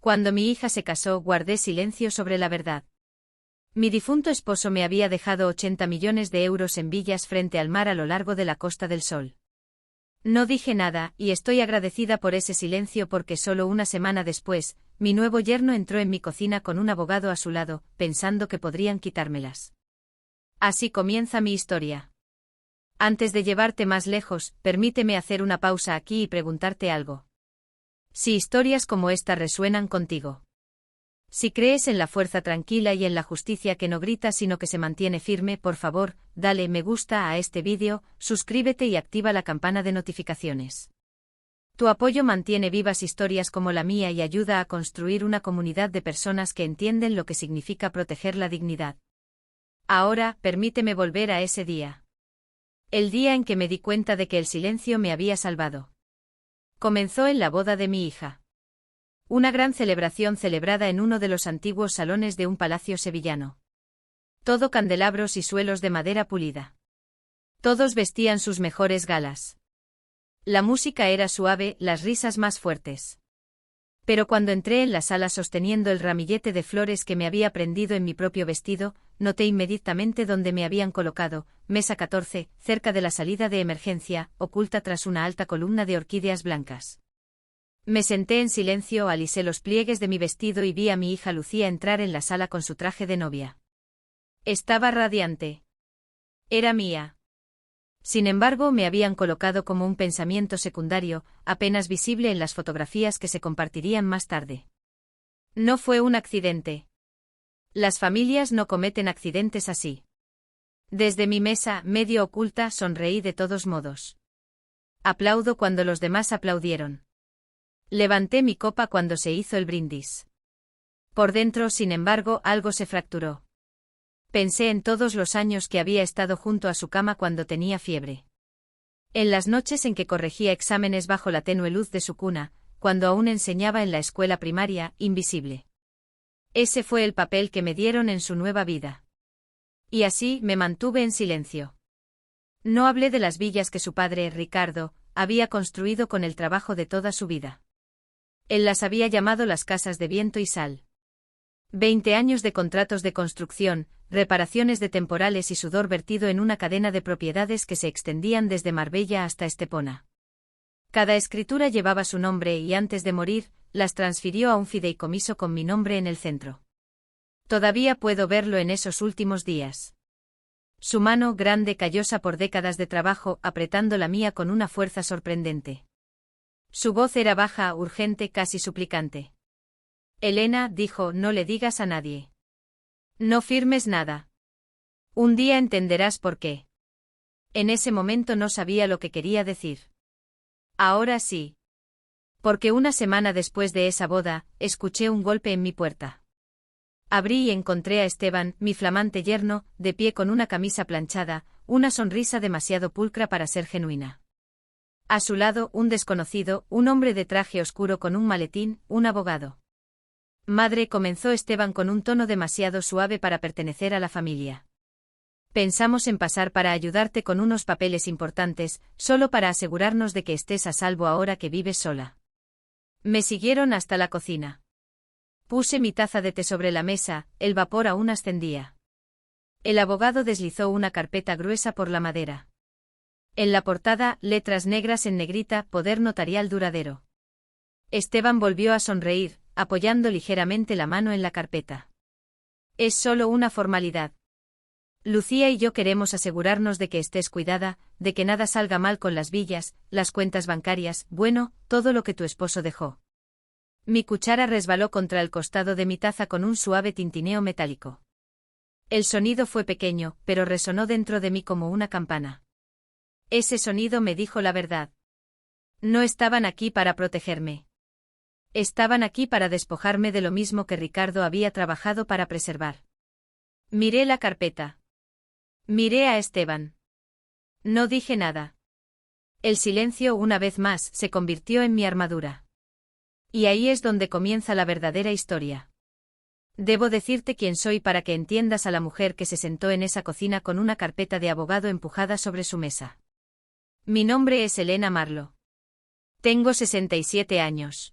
Cuando mi hija se casó, guardé silencio sobre la verdad. Mi difunto esposo me había dejado 80 millones de euros en villas frente al mar a lo largo de la Costa del Sol. No dije nada, y estoy agradecida por ese silencio porque solo una semana después, mi nuevo yerno entró en mi cocina con un abogado a su lado, pensando que podrían quitármelas. Así comienza mi historia. Antes de llevarte más lejos, permíteme hacer una pausa aquí y preguntarte algo. Si historias como esta resuenan contigo. Si crees en la fuerza tranquila y en la justicia que no grita sino que se mantiene firme, por favor, dale me gusta a este vídeo, suscríbete y activa la campana de notificaciones. Tu apoyo mantiene vivas historias como la mía y ayuda a construir una comunidad de personas que entienden lo que significa proteger la dignidad. Ahora, permíteme volver a ese día. El día en que me di cuenta de que el silencio me había salvado. Comenzó en la boda de mi hija. Una gran celebración celebrada en uno de los antiguos salones de un palacio sevillano. Todo candelabros y suelos de madera pulida. Todos vestían sus mejores galas. La música era suave, las risas más fuertes. Pero cuando entré en la sala sosteniendo el ramillete de flores que me había prendido en mi propio vestido, noté inmediatamente dónde me habían colocado, mesa 14, cerca de la salida de emergencia, oculta tras una alta columna de orquídeas blancas. Me senté en silencio, alisé los pliegues de mi vestido y vi a mi hija Lucía entrar en la sala con su traje de novia. Estaba radiante. Era mía. Sin embargo, me habían colocado como un pensamiento secundario, apenas visible en las fotografías que se compartirían más tarde. No fue un accidente. Las familias no cometen accidentes así. Desde mi mesa, medio oculta, sonreí de todos modos. Aplaudo cuando los demás aplaudieron. Levanté mi copa cuando se hizo el brindis. Por dentro, sin embargo, algo se fracturó. Pensé en todos los años que había estado junto a su cama cuando tenía fiebre. En las noches en que corregía exámenes bajo la tenue luz de su cuna, cuando aún enseñaba en la escuela primaria, invisible. Ese fue el papel que me dieron en su nueva vida. Y así me mantuve en silencio. No hablé de las villas que su padre, Ricardo, había construido con el trabajo de toda su vida. Él las había llamado las casas de viento y sal. 20 años de contratos de construcción, reparaciones de temporales y sudor vertido en una cadena de propiedades que se extendían desde Marbella hasta Estepona. Cada escritura llevaba su nombre y antes de morir, las transfirió a un fideicomiso con mi nombre en el centro. Todavía puedo verlo en esos últimos días. Su mano grande, callosa por décadas de trabajo, apretando la mía con una fuerza sorprendente. Su voz era baja, urgente, casi suplicante. Elena, dijo, no le digas a nadie. No firmes nada. Un día entenderás por qué. En ese momento no sabía lo que quería decir. Ahora sí. Porque una semana después de esa boda, escuché un golpe en mi puerta. Abrí y encontré a Esteban, mi flamante yerno, de pie con una camisa planchada, una sonrisa demasiado pulcra para ser genuina. A su lado, un desconocido, un hombre de traje oscuro con un maletín, un abogado. Madre, comenzó Esteban con un tono demasiado suave para pertenecer a la familia. Pensamos en pasar para ayudarte con unos papeles importantes, solo para asegurarnos de que estés a salvo ahora que vives sola. Me siguieron hasta la cocina. Puse mi taza de té sobre la mesa, el vapor aún ascendía. El abogado deslizó una carpeta gruesa por la madera. En la portada, letras negras en negrita, poder notarial duradero. Esteban volvió a sonreír, apoyando ligeramente la mano en la carpeta. Es solo una formalidad. Lucía y yo queremos asegurarnos de que estés cuidada, de que nada salga mal con las villas, las cuentas bancarias, bueno, todo lo que tu esposo dejó. Mi cuchara resbaló contra el costado de mi taza con un suave tintineo metálico. El sonido fue pequeño, pero resonó dentro de mí como una campana. Ese sonido me dijo la verdad. No estaban aquí para protegerme. Estaban aquí para despojarme de lo mismo que Ricardo había trabajado para preservar. Miré la carpeta. Miré a Esteban. No dije nada. El silencio, una vez más, se convirtió en mi armadura. Y ahí es donde comienza la verdadera historia. Debo decirte quién soy para que entiendas a la mujer que se sentó en esa cocina con una carpeta de abogado empujada sobre su mesa. Mi nombre es Elena Marlo. Tengo 67 años.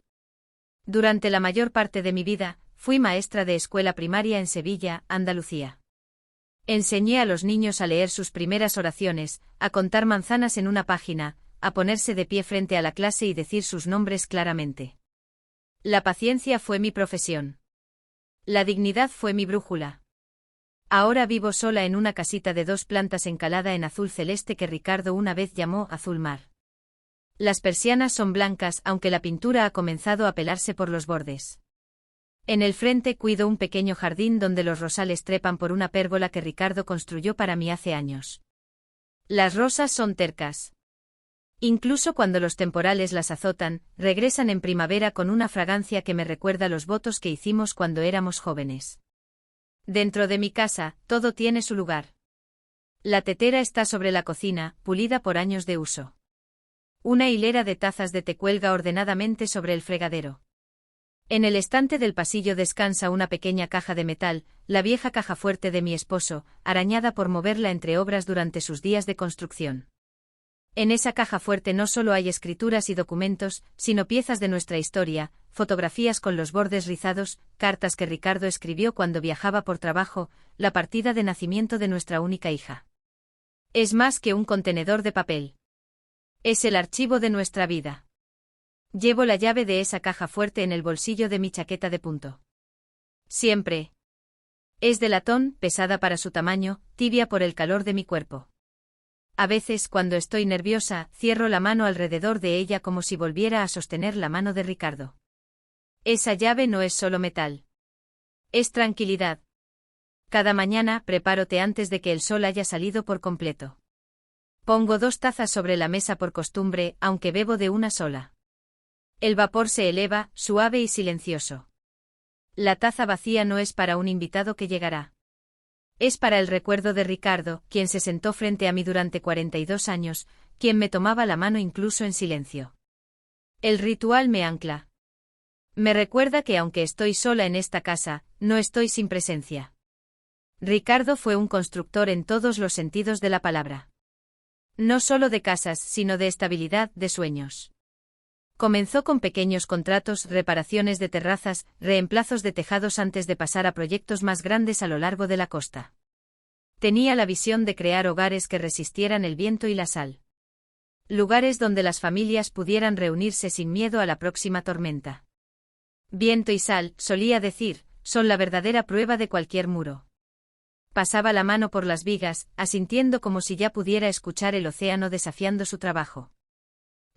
Durante la mayor parte de mi vida, fui maestra de escuela primaria en Sevilla, Andalucía. Enseñé a los niños a leer sus primeras oraciones, a contar manzanas en una página, a ponerse de pie frente a la clase y decir sus nombres claramente. La paciencia fue mi profesión. La dignidad fue mi brújula. Ahora vivo sola en una casita de 2 plantas encalada en azul celeste que Ricardo una vez llamó azul mar. Las persianas son blancas, aunque la pintura ha comenzado a pelarse por los bordes. En el frente cuido un pequeño jardín donde los rosales trepan por una pérgola que Ricardo construyó para mí hace años. Las rosas son tercas. Incluso cuando los temporales las azotan, regresan en primavera con una fragancia que me recuerda los votos que hicimos cuando éramos jóvenes. Dentro de mi casa, todo tiene su lugar. La tetera está sobre la cocina, pulida por años de uso. Una hilera de tazas de té cuelga ordenadamente sobre el fregadero. En el estante del pasillo descansa una pequeña caja de metal, la vieja caja fuerte de mi esposo, arañada por moverla entre obras durante sus días de construcción. En esa caja fuerte no solo hay escrituras y documentos, sino piezas de nuestra historia, fotografías con los bordes rizados, cartas que Ricardo escribió cuando viajaba por trabajo, la partida de nacimiento de nuestra única hija. Es más que un contenedor de papel. Es el archivo de nuestra vida. Llevo la llave de esa caja fuerte en el bolsillo de mi chaqueta de punto. Siempre. Es de latón, pesada para su tamaño, tibia por el calor de mi cuerpo. A veces, cuando estoy nerviosa, cierro la mano alrededor de ella como si volviera a sostener la mano de Ricardo. Esa llave no es solo metal. Es tranquilidad. Cada mañana preparo té antes de que el sol haya salido por completo. Pongo 2 tazas sobre la mesa por costumbre, aunque bebo de una sola. El vapor se eleva, suave y silencioso. La taza vacía no es para un invitado que llegará. Es para el recuerdo de Ricardo, quien se sentó frente a mí durante 42 años, quien me tomaba la mano incluso en silencio. El ritual me ancla. Me recuerda que aunque estoy sola en esta casa, no estoy sin presencia. Ricardo fue un constructor en todos los sentidos de la palabra. No solo de casas, sino de estabilidad, de sueños. Comenzó con pequeños contratos, reparaciones de terrazas, reemplazos de tejados antes de pasar a proyectos más grandes a lo largo de la costa. Tenía la visión de crear hogares que resistieran el viento y la sal. Lugares donde las familias pudieran reunirse sin miedo a la próxima tormenta. Viento y sal, solía decir, son la verdadera prueba de cualquier muro. Pasaba la mano por las vigas, asintiendo como si ya pudiera escuchar el océano desafiando su trabajo.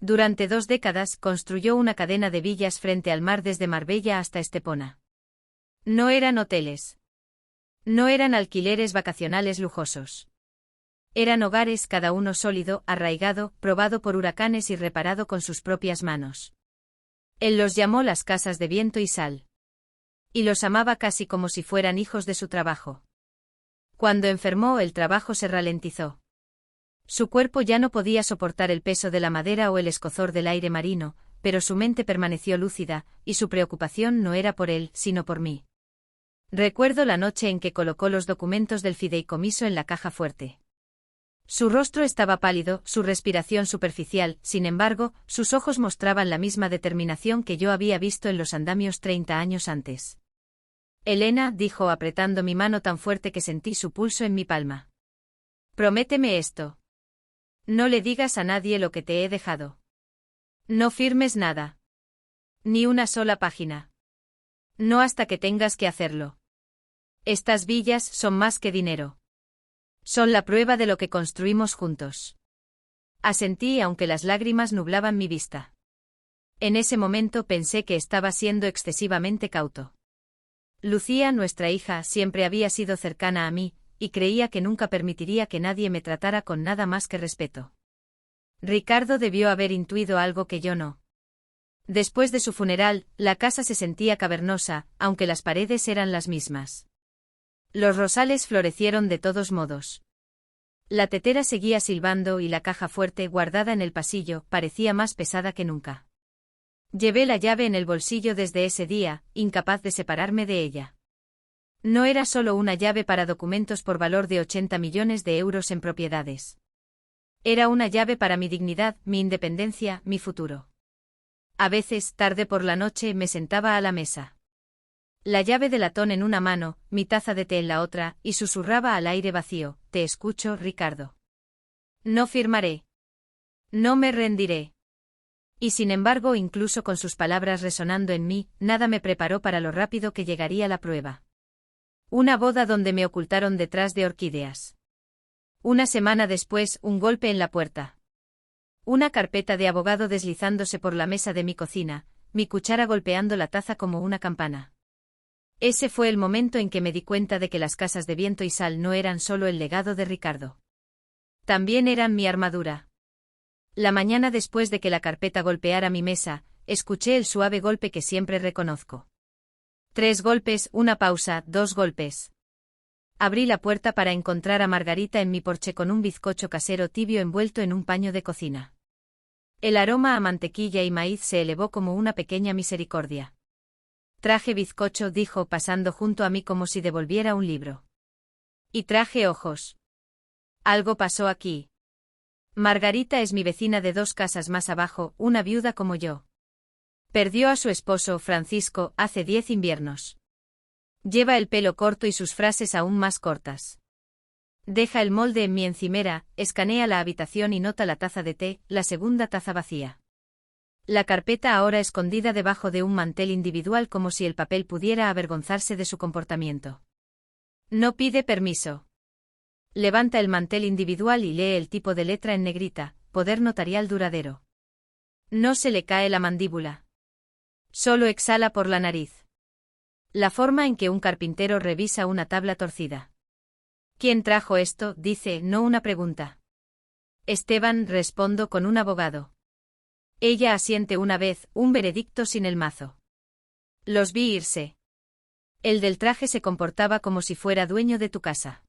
Durante 2 décadas construyó una cadena de villas frente al mar desde Marbella hasta Estepona. No eran hoteles. No eran alquileres vacacionales lujosos. Eran hogares cada uno sólido, arraigado, probado por huracanes y reparado con sus propias manos. Él los llamó las casas de viento y sal. Y los amaba casi como si fueran hijos de su trabajo. Cuando enfermó, el trabajo se ralentizó. Su cuerpo ya no podía soportar el peso de la madera o el escozor del aire marino, pero su mente permaneció lúcida, y su preocupación no era por él, sino por mí. Recuerdo la noche en que colocó los documentos del fideicomiso en la caja fuerte. Su rostro estaba pálido, su respiración superficial, sin embargo, sus ojos mostraban la misma determinación que yo había visto en los andamios 30 años antes. Elena, dijo apretando mi mano tan fuerte que sentí su pulso en mi palma. Prométeme esto. No le digas a nadie lo que te he dejado. No firmes nada. Ni una sola página. No hasta que tengas que hacerlo. Estas villas son más que dinero. Son la prueba de lo que construimos juntos. Asentí aunque las lágrimas nublaban mi vista. En ese momento pensé que estaba siendo excesivamente cauto. Lucía, nuestra hija, siempre había sido cercana a mí, y creía que nunca permitiría que nadie me tratara con nada más que respeto. Ricardo debió haber intuido algo que yo no. Después de su funeral, la casa se sentía cavernosa, aunque las paredes eran las mismas. Los rosales florecieron de todos modos. La tetera seguía silbando y la caja fuerte guardada en el pasillo parecía más pesada que nunca. Llevé la llave en el bolsillo desde ese día, incapaz de separarme de ella. No era solo una llave para documentos por valor de 80 millones de euros en propiedades. Era una llave para mi dignidad, mi independencia, mi futuro. A veces, tarde por la noche, me sentaba a la mesa. La llave de latón en una mano, mi taza de té en la otra, y susurraba al aire vacío: te escucho, Ricardo. No firmaré. No me rendiré. Y sin embargo, incluso con sus palabras resonando en mí, nada me preparó para lo rápido que llegaría la prueba. Una boda donde me ocultaron detrás de orquídeas. Una semana después, un golpe en la puerta. Una carpeta de abogado deslizándose por la mesa de mi cocina, mi cuchara golpeando la taza como una campana. Ese fue el momento en que me di cuenta de que las casas de viento y sal no eran solo el legado de Ricardo. También eran mi armadura. La mañana después de que la carpeta golpeara mi mesa, escuché el suave golpe que siempre reconozco. 3 golpes, una pausa, 2 golpes. Abrí la puerta para encontrar a Margarita en mi porche con un bizcocho casero tibio envuelto en un paño de cocina. El aroma a mantequilla y maíz se elevó como una pequeña misericordia. Traje bizcocho, dijo, pasando junto a mí como si devolviera un libro. Y traje ojos. Algo pasó aquí. Margarita es mi vecina de 2 casas más abajo, una viuda como yo. Perdió a su esposo, Francisco, hace 10 inviernos. Lleva el pelo corto y sus frases aún más cortas. Deja el molde en mi encimera, escanea la habitación y nota la taza de té, la segunda taza vacía. La carpeta ahora escondida debajo de un mantel individual como si el papel pudiera avergonzarse de su comportamiento. No pide permiso. Levanta el mantel individual y lee el tipo de letra en negrita: poder notarial duradero. No se le cae la mandíbula. Solo exhala por la nariz. La forma en que un carpintero revisa una tabla torcida. ¿Quién trajo esto?, dice, no una pregunta. Esteban, respondo con un abogado. Ella asiente una vez, un veredicto sin el mazo. Los vi irse. El del traje se comportaba como si fuera dueño de tu casa.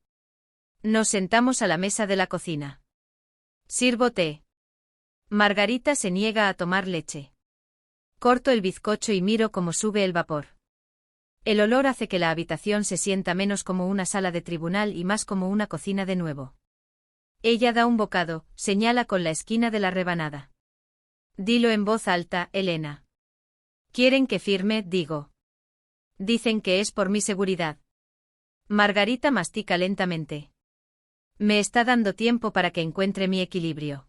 Nos sentamos a la mesa de la cocina. Sirvo té. Margarita se niega a tomar leche. Corto el bizcocho y miro cómo sube el vapor. El olor hace que la habitación se sienta menos como una sala de tribunal y más como una cocina de nuevo. Ella da un bocado, señala con la esquina de la rebanada. Dilo en voz alta, Elena. ¿Quieren que firme?, digo. Dicen que es por mi seguridad. Margarita mastica lentamente. Me está dando tiempo para que encuentre mi equilibrio.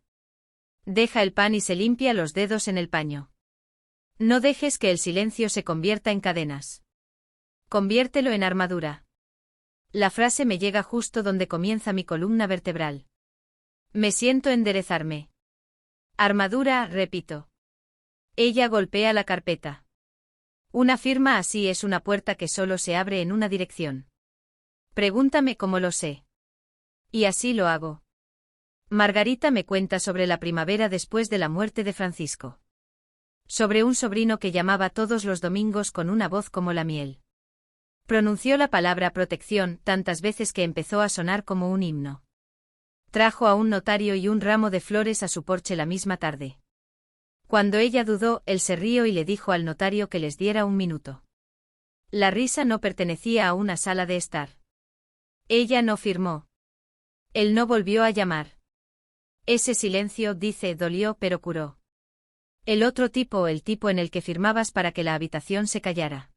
Deja el pan y se limpia los dedos en el paño. No dejes que el silencio se convierta en cadenas. Conviértelo en armadura. La frase me llega justo donde comienza mi columna vertebral. Me siento enderezarme. Armadura, repito. Ella golpea la carpeta. Una firma así es una puerta que solo se abre en una dirección. Pregúntame cómo lo sé. Y así lo hago. Margarita me cuenta sobre la primavera después de la muerte de Francisco. Sobre un sobrino que llamaba todos los domingos con una voz como la miel. Pronunció la palabra protección tantas veces que empezó a sonar como un himno. Trajo a un notario y un ramo de flores a su porche la misma tarde. Cuando ella dudó, él se rió y le dijo al notario que les diera un minuto. La risa no pertenecía a una sala de estar. Ella no firmó. Él no volvió a llamar. Ese silencio, dice, dolió pero curó. El otro tipo, el tipo en el que firmabas para que la habitación se callara.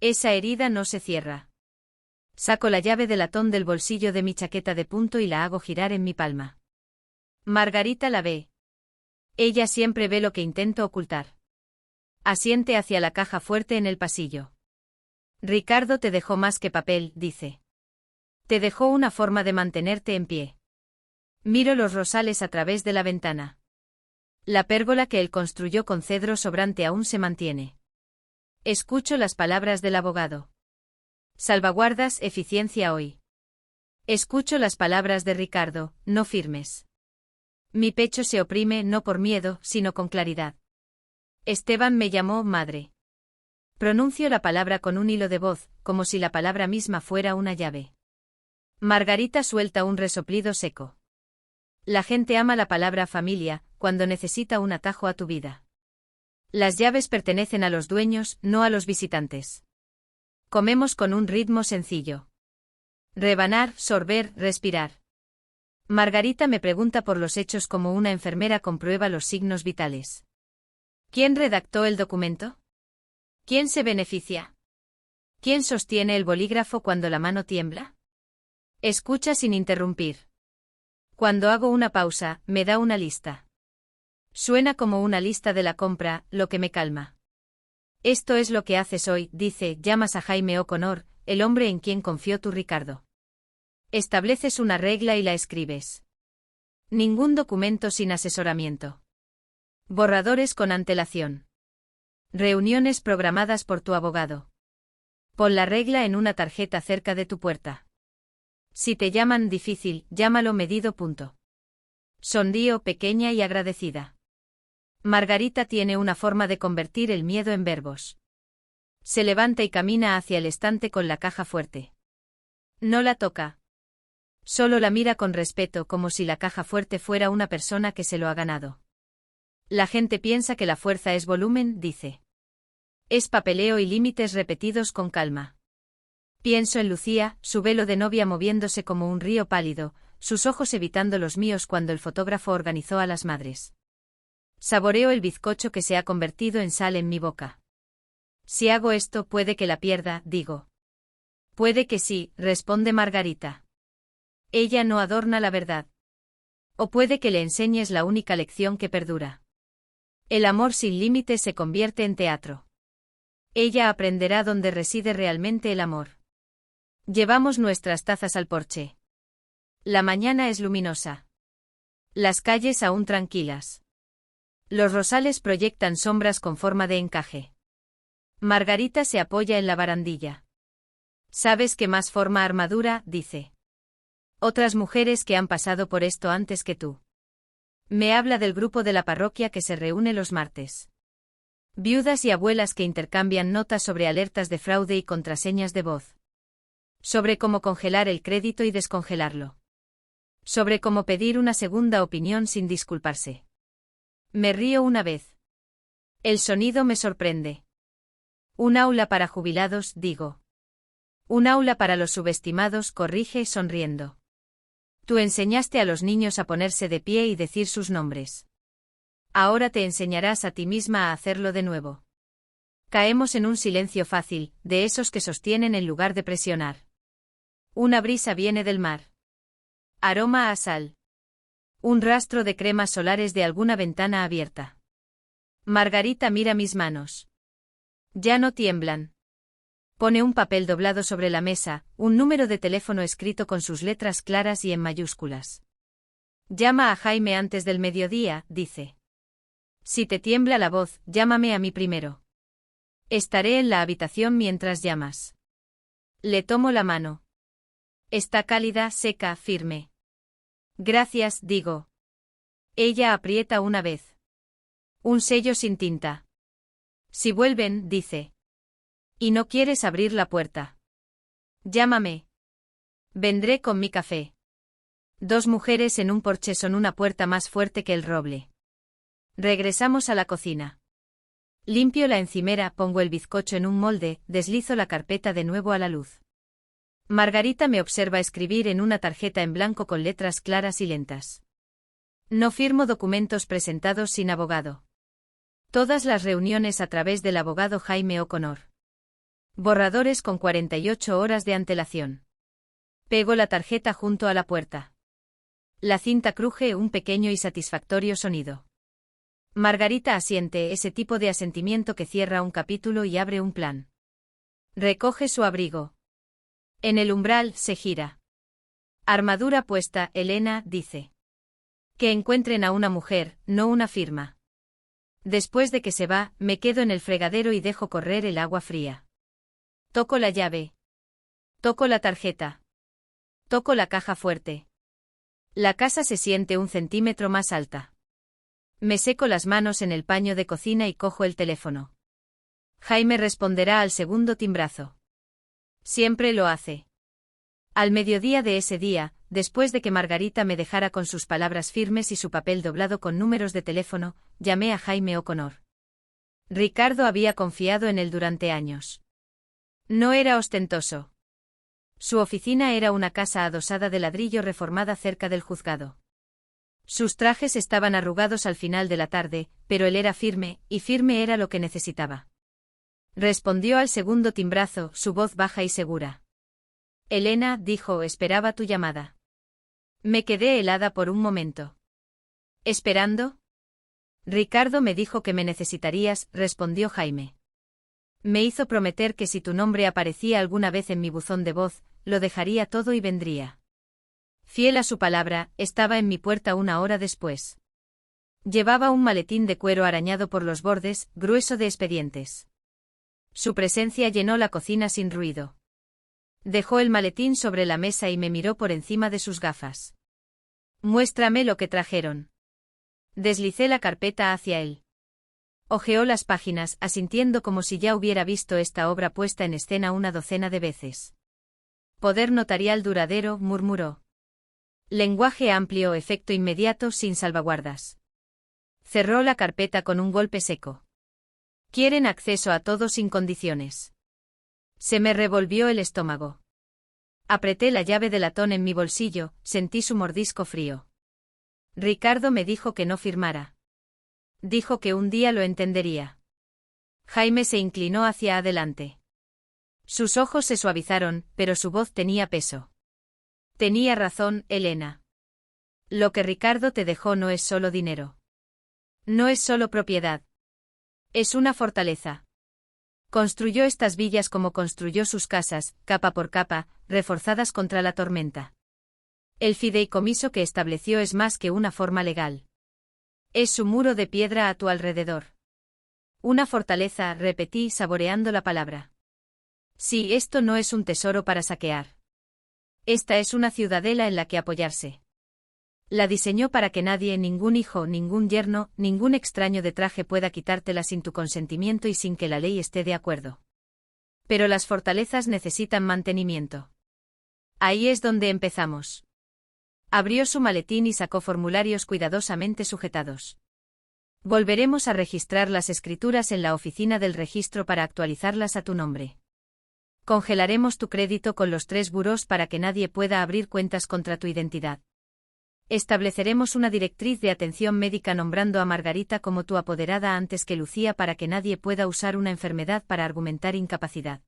Esa herida no se cierra. Saco la llave de latón del bolsillo de mi chaqueta de punto y la hago girar en mi palma. Margarita la ve. Ella siempre ve lo que intento ocultar. Asiente hacia la caja fuerte en el pasillo. Ricardo te dejó más que papel, dice. Te dejó una forma de mantenerte en pie. Miro los rosales a través de la ventana. La pérgola que él construyó con cedro sobrante aún se mantiene. Escucho las palabras del abogado. Salvaguardas, eficiencia hoy. Escucho las palabras de Ricardo, no firmes. Mi pecho se oprime no por miedo, sino con claridad. Esteban me llamó madre. Pronuncio la palabra con un hilo de voz, como si la palabra misma fuera una llave. Margarita suelta un resoplido seco. La gente ama la palabra familia, cuando necesita un atajo a tu vida. Las llaves pertenecen a los dueños, no a los visitantes. Comemos con un ritmo sencillo. Rebanar, sorber, respirar. Margarita me pregunta por los hechos como una enfermera comprueba los signos vitales. ¿Quién redactó el documento? ¿Quién se beneficia? ¿Quién sostiene el bolígrafo cuando la mano tiembla? Escucha sin interrumpir. Cuando hago una pausa, me da una lista. Suena como una lista de la compra, lo que me calma. Esto es lo que haces hoy, dice, llamas a Jaime O'Connor, el hombre en quien confió tu Ricardo. Estableces una regla y la escribes. Ningún documento sin asesoramiento. Borradores con antelación. Reuniones programadas por tu abogado. Pon la regla en una tarjeta cerca de tu puerta. Si te llaman difícil, llámalo medido. Sonrío, pequeña y agradecida. Margarita tiene una forma de convertir el miedo en verbos. Se levanta y camina hacia el estante con la caja fuerte. No la toca. Solo la mira con respeto, como si la caja fuerte fuera una persona que se lo ha ganado. La gente piensa que la fuerza es volumen, dice. Es papeleo y límites repetidos con calma. Pienso en Lucía, su velo de novia moviéndose como un río pálido, sus ojos evitando los míos cuando el fotógrafo organizó a las madres. Saboreo el bizcocho que se ha convertido en sal en mi boca. Si hago esto, puede que la pierda, digo. Puede que sí, responde Margarita. Ella no adorna la verdad. O puede que le enseñes la única lección que perdura. El amor sin límites se convierte en teatro. Ella aprenderá dónde reside realmente el amor. Llevamos nuestras tazas al porche. La mañana es luminosa. Las calles aún tranquilas. Los rosales proyectan sombras con forma de encaje. Margarita se apoya en la barandilla. ¿Sabes qué más forma armadura?, dice. Otras mujeres que han pasado por esto antes que tú. Me habla del grupo de la parroquia que se reúne los martes. Viudas y abuelas que intercambian notas sobre alertas de fraude y contraseñas de voz. Sobre cómo congelar el crédito y descongelarlo. Sobre cómo pedir una segunda opinión sin disculparse. Me río una vez. El sonido me sorprende. Un aula para jubilados, digo. Un aula para los subestimados, corrige sonriendo. Tú enseñaste a los niños a ponerse de pie y decir sus nombres. Ahora te enseñarás a ti misma a hacerlo de nuevo. Caemos en un silencio fácil, de esos que sostienen en lugar de presionar. Una brisa viene del mar. Aroma a sal. Un rastro de cremas solares de alguna ventana abierta. Margarita mira mis manos. Ya no tiemblan. Pone un papel doblado sobre la mesa, un número de teléfono escrito con sus letras claras y en mayúsculas. Llama a Jaime antes del mediodía, dice. Si te tiembla la voz, llámame a mí primero. Estaré en la habitación mientras llamas. Le tomo la mano. Está cálida, seca, firme. Gracias, digo. Ella aprieta una vez. Un sello sin tinta. Si vuelven, dice. Y no quieres abrir la puerta. Llámame. Vendré con mi café. Dos mujeres en un porche son una puerta más fuerte que el roble. Regresamos a la cocina. Limpio la encimera, pongo el bizcocho en un molde, deslizo la carpeta de nuevo a la luz. Margarita me observa escribir en una tarjeta en blanco con letras claras y lentas. No firmo documentos presentados sin abogado. Todas las reuniones a través del abogado Jaime O'Connor. Borradores con 48 horas de antelación. Pego la tarjeta junto a la puerta. La cinta cruje, un pequeño y satisfactorio sonido. Margarita asiente, ese tipo de asentimiento que cierra un capítulo y abre un plan. Recoge su abrigo. En el umbral, se gira. Armadura puesta, Elena, dice. Que encuentren a una mujer, no una firma. Después de que se va, me quedo en el fregadero y dejo correr el agua fría. Toco la llave. Toco la tarjeta. Toco la caja fuerte. La casa se siente 1 centímetro más alta. Me seco las manos en el paño de cocina y cojo el teléfono. Jaime responderá al segundo timbrazo. Siempre lo hace. Al mediodía de ese día, después de que Margarita me dejara con sus palabras firmes y su papel doblado con números de teléfono, llamé a Jaime O'Connor. Ricardo había confiado en él durante años. No era ostentoso. Su oficina era una casa adosada de ladrillo reformada cerca del juzgado. Sus trajes estaban arrugados al final de la tarde, pero él era firme, y firme era lo que necesitaba. Respondió al segundo timbrazo, su voz baja y segura. Elena, dijo, esperaba tu llamada. Me quedé helada por un momento. ¿Esperando? Ricardo me dijo que me necesitarías, respondió Jaime. Me hizo prometer que si tu nombre aparecía alguna vez en mi buzón de voz, lo dejaría todo y vendría. Fiel a su palabra, estaba en mi puerta una hora después. Llevaba un maletín de cuero arañado por los bordes, grueso de expedientes. Su presencia llenó la cocina sin ruido. Dejó el maletín sobre la mesa y me miró por encima de sus gafas. Muéstrame lo que trajeron. Deslicé la carpeta hacia él. Hojeó las páginas, asintiendo como si ya hubiera visto esta obra puesta en escena una docena de veces. Poder notarial duradero, murmuró. Lenguaje amplio, efecto inmediato, sin salvaguardas. Cerró la carpeta con un golpe seco. Quieren acceso a todo sin condiciones. Se me revolvió el estómago. Apreté la llave de latón en mi bolsillo, sentí su mordisco frío. Ricardo me dijo que no firmara. Dijo que un día lo entendería. Jaime se inclinó hacia adelante. Sus ojos se suavizaron, pero su voz tenía peso. Tenía razón, Elena. Lo que Ricardo te dejó no es solo dinero. No es solo propiedad. Es una fortaleza. Construyó estas villas como construyó sus casas, capa por capa, reforzadas contra la tormenta. El fideicomiso que estableció es más que una forma legal. Es su muro de piedra a tu alrededor. Una fortaleza, repetí, saboreando la palabra. Sí, esto no es un tesoro para saquear. Esta es una ciudadela en la que apoyarse. La diseñó para que nadie, ningún hijo, ningún yerno, ningún extraño de traje pueda quitártela sin tu consentimiento y sin que la ley esté de acuerdo. Pero las fortalezas necesitan mantenimiento. Ahí es donde empezamos. Abrió su maletín y sacó formularios cuidadosamente sujetados. Volveremos a registrar las escrituras en la oficina del registro para actualizarlas a tu nombre. Congelaremos tu crédito con los 3 burós para que nadie pueda abrir cuentas contra tu identidad. Estableceremos una directriz de atención médica nombrando a Margarita como tu apoderada antes que Lucía para que nadie pueda usar una enfermedad para argumentar incapacidad.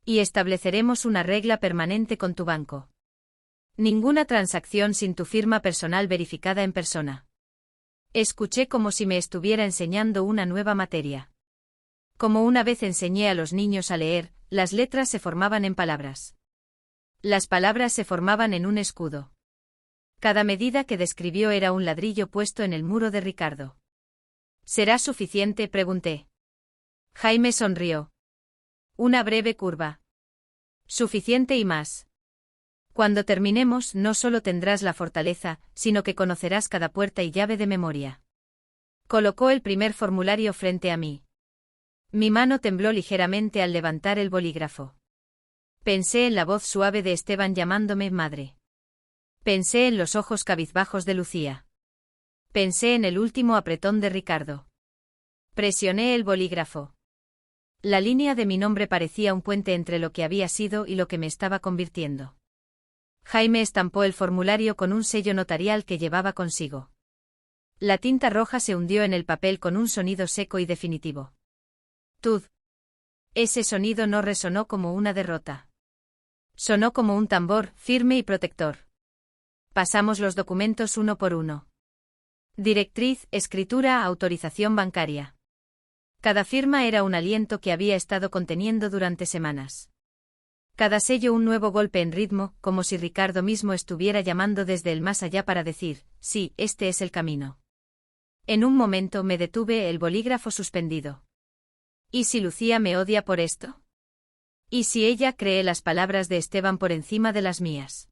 Y estableceremos una regla permanente con tu banco. Ninguna transacción sin tu firma personal verificada en persona. Escuché como si me estuviera enseñando una nueva materia. Como una vez enseñé a los niños a leer, las letras se formaban en palabras. Las palabras se formaban en un escudo. Cada medida que describió era un ladrillo puesto en el muro de Ricardo. ¿Será suficiente?, pregunté. Jaime sonrió. Una breve curva. Suficiente y más. Cuando terminemos, no solo tendrás la fortaleza, sino que conocerás cada puerta y llave de memoria. Colocó el primer formulario frente a mí. Mi mano tembló ligeramente al levantar el bolígrafo. Pensé en la voz suave de Esteban llamándome madre. Pensé en los ojos cabizbajos de Lucía. Pensé en el último apretón de Ricardo. Presioné el bolígrafo. La línea de mi nombre parecía un puente entre lo que había sido y lo que me estaba convirtiendo. Jaime estampó el formulario con un sello notarial que llevaba consigo. La tinta roja se hundió en el papel con un sonido seco y definitivo. Tud. Ese sonido no resonó como una derrota. Sonó como un tambor, firme y protector. Pasamos los documentos uno por uno. Directriz, escritura, autorización bancaria. Cada firma era un aliento que había estado conteniendo durante semanas. Cada sello un nuevo golpe en ritmo, como si Ricardo mismo estuviera llamando desde el más allá para decir, sí, este es el camino. En un momento me detuve, el bolígrafo suspendido. ¿Y si Lucía me odia por esto? ¿Y si ella cree las palabras de Esteban por encima de las mías?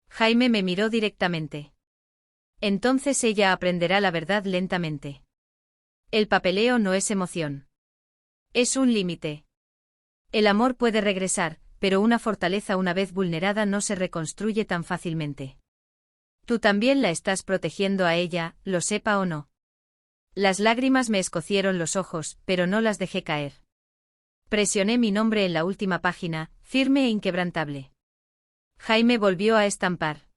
Jaime me miró directamente. Entonces ella aprenderá la verdad lentamente. El papeleo no es emoción. Es un límite. El amor puede regresar, pero una fortaleza una vez vulnerada no se reconstruye tan fácilmente. Tú también la estás protegiendo a ella, lo sepa o no. Las lágrimas me escocieron los ojos, pero no las dejé caer. Presioné mi nombre en la última página, firme e inquebrantable. Jaime volvió a estampar.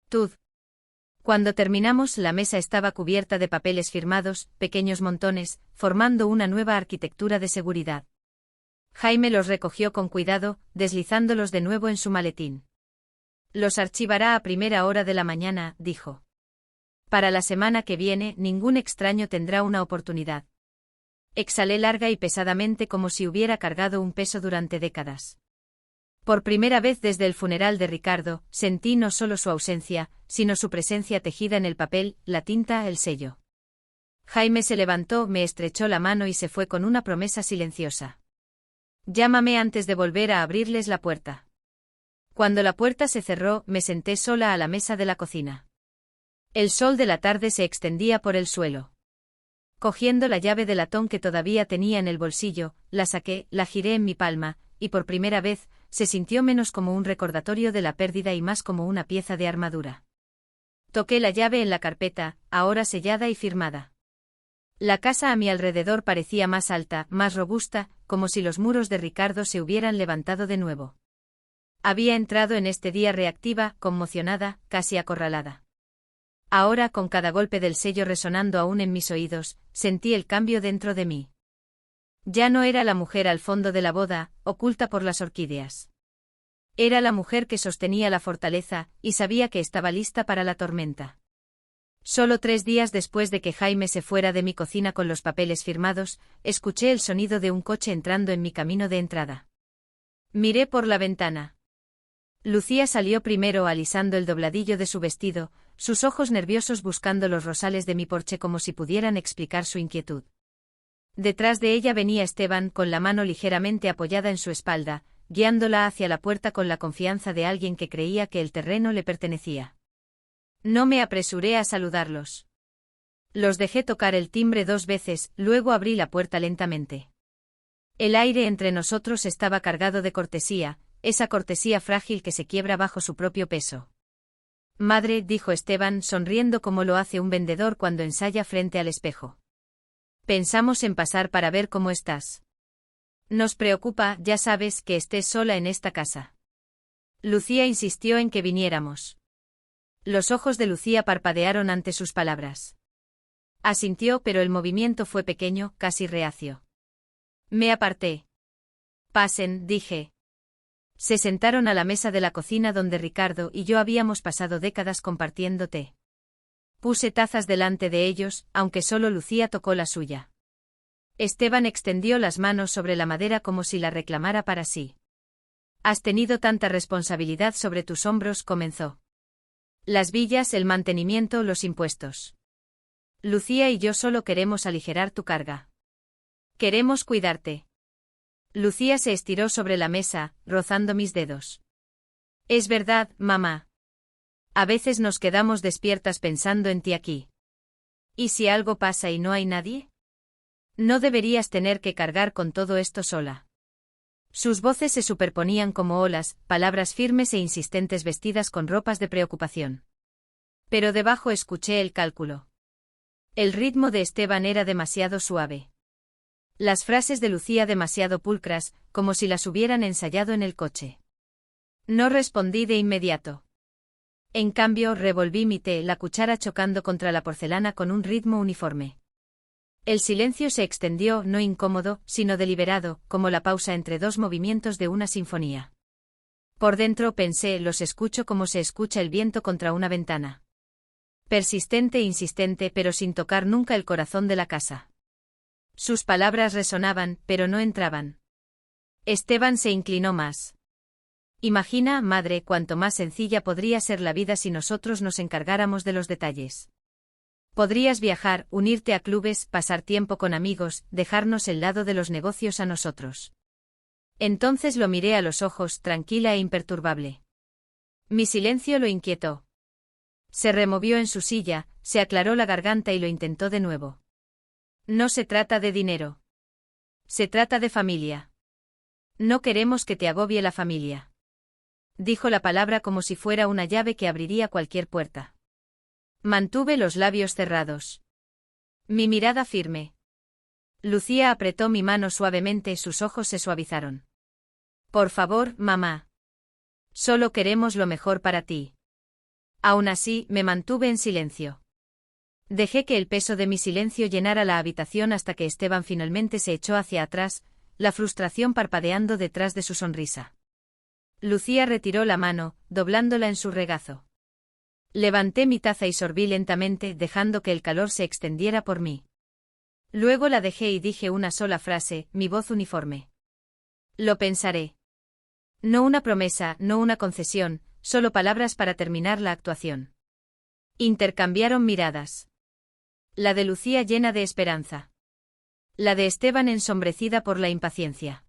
Tud. Cuando terminamos, la mesa estaba cubierta de papeles firmados, pequeños montones, formando una nueva arquitectura de seguridad. Jaime los recogió con cuidado, deslizándolos de nuevo en su maletín. Los archivará a primera hora de la mañana, dijo. Para la semana que viene, ningún extraño tendrá una oportunidad. Exhalé larga y pesadamente como si hubiera cargado un peso durante décadas. Por primera vez desde el funeral de Ricardo, sentí no solo su ausencia, sino su presencia tejida en el papel, la tinta, el sello. Jaime se levantó, me estrechó la mano y se fue con una promesa silenciosa. Llámame antes de volver a abrirles la puerta. Cuando la puerta se cerró, me senté sola a la mesa de la cocina. El sol de la tarde se extendía por el suelo. Cogiendo la llave de latón que todavía tenía en el bolsillo, la saqué, la giré en mi palma, y por primera vez, se sintió menos como un recordatorio de la pérdida y más como una pieza de armadura. Toqué la llave en la carpeta, ahora sellada y firmada. La casa a mi alrededor parecía más alta, más robusta, como si los muros de Ricardo se hubieran levantado de nuevo. Había entrado en este día reactiva, conmocionada, casi acorralada. Ahora, con cada golpe del sello resonando aún en mis oídos, sentí el cambio dentro de mí. Ya no era la mujer al fondo de la boda, oculta por las orquídeas. Era la mujer que sostenía la fortaleza, y sabía que estaba lista para la tormenta. Solo 3 días después de que Jaime se fuera de mi cocina con los papeles firmados, escuché el sonido de un coche entrando en mi camino de entrada. Miré por la ventana. Lucía salió primero alisando el dobladillo de su vestido, sus ojos nerviosos buscando los rosales de mi porche como si pudieran explicar su inquietud. Detrás de ella venía Esteban con la mano ligeramente apoyada en su espalda, guiándola hacia la puerta con la confianza de alguien que creía que el terreno le pertenecía. No me apresuré a saludarlos. Los dejé tocar el timbre 2 veces, luego abrí la puerta lentamente. El aire entre nosotros estaba cargado de cortesía, esa cortesía frágil que se quiebra bajo su propio peso. Madre, dijo Esteban sonriendo como lo hace un vendedor cuando ensaya frente al espejo. Pensamos en pasar para ver cómo estás. Nos preocupa, ya sabes, que estés sola en esta casa. Lucía insistió en que viniéramos. Los ojos de Lucía parpadearon ante sus palabras. Asintió, pero el movimiento fue pequeño, casi reacio. Me aparté. Pasen, dije. Se sentaron a la mesa de la cocina donde Ricardo y yo habíamos pasado décadas compartiendo té. Puse tazas delante de ellos, aunque solo Lucía tocó la suya. Esteban extendió las manos sobre la madera como si la reclamara para sí. Has tenido tanta responsabilidad sobre tus hombros, comenzó. Las villas, el mantenimiento, los impuestos. Lucía y yo solo queremos aligerar tu carga. Queremos cuidarte. Lucía se estiró sobre la mesa, rozando mis dedos. Es verdad, mamá. A veces nos quedamos despiertas pensando en ti aquí. ¿Y si algo pasa y no hay nadie? No deberías tener que cargar con todo esto sola. Sus voces se superponían como olas, palabras firmes e insistentes vestidas con ropas de preocupación. Pero debajo escuché el cálculo. El ritmo de Esteban era demasiado suave. Las frases de Lucía demasiado pulcras, como si las hubieran ensayado en el coche. No respondí de inmediato. En cambio, revolví mi té, la cuchara chocando contra la porcelana con un ritmo uniforme. El silencio se extendió, no incómodo, sino deliberado, como la pausa entre 2 movimientos de una sinfonía. Por dentro pensé, los escucho como se escucha el viento contra una ventana. Persistente e insistente, pero sin tocar nunca el corazón de la casa. Sus palabras resonaban, pero no entraban. Esteban se inclinó más. Imagina, madre, cuánto más sencilla podría ser la vida si nosotros nos encargáramos de los detalles. Podrías viajar, unirte a clubes, pasar tiempo con amigos, dejarnos el lado de los negocios a nosotros. Entonces lo miré a los ojos, tranquila e imperturbable. Mi silencio lo inquietó. Se removió en su silla, se aclaró la garganta y lo intentó de nuevo. No se trata de dinero. Se trata de familia. No queremos que te agobie la familia. Dijo la palabra como si fuera una llave que abriría cualquier puerta. Mantuve los labios cerrados. Mi mirada firme. Lucía apretó mi mano suavemente, sus ojos se suavizaron. Por favor, mamá. Solo queremos lo mejor para ti. Aún así, me mantuve en silencio. Dejé que el peso de mi silencio llenara la habitación hasta que Esteban finalmente se echó hacia atrás, la frustración parpadeando detrás de su sonrisa. Lucía retiró la mano, doblándola en su regazo. Levanté mi taza y sorbí lentamente, dejando que el calor se extendiera por mí. Luego la dejé y dije una sola frase, mi voz uniforme. Lo pensaré. No una promesa, no una concesión, solo palabras para terminar la actuación. Intercambiaron miradas. La de Lucía llena de esperanza. La de Esteban ensombrecida por la impaciencia.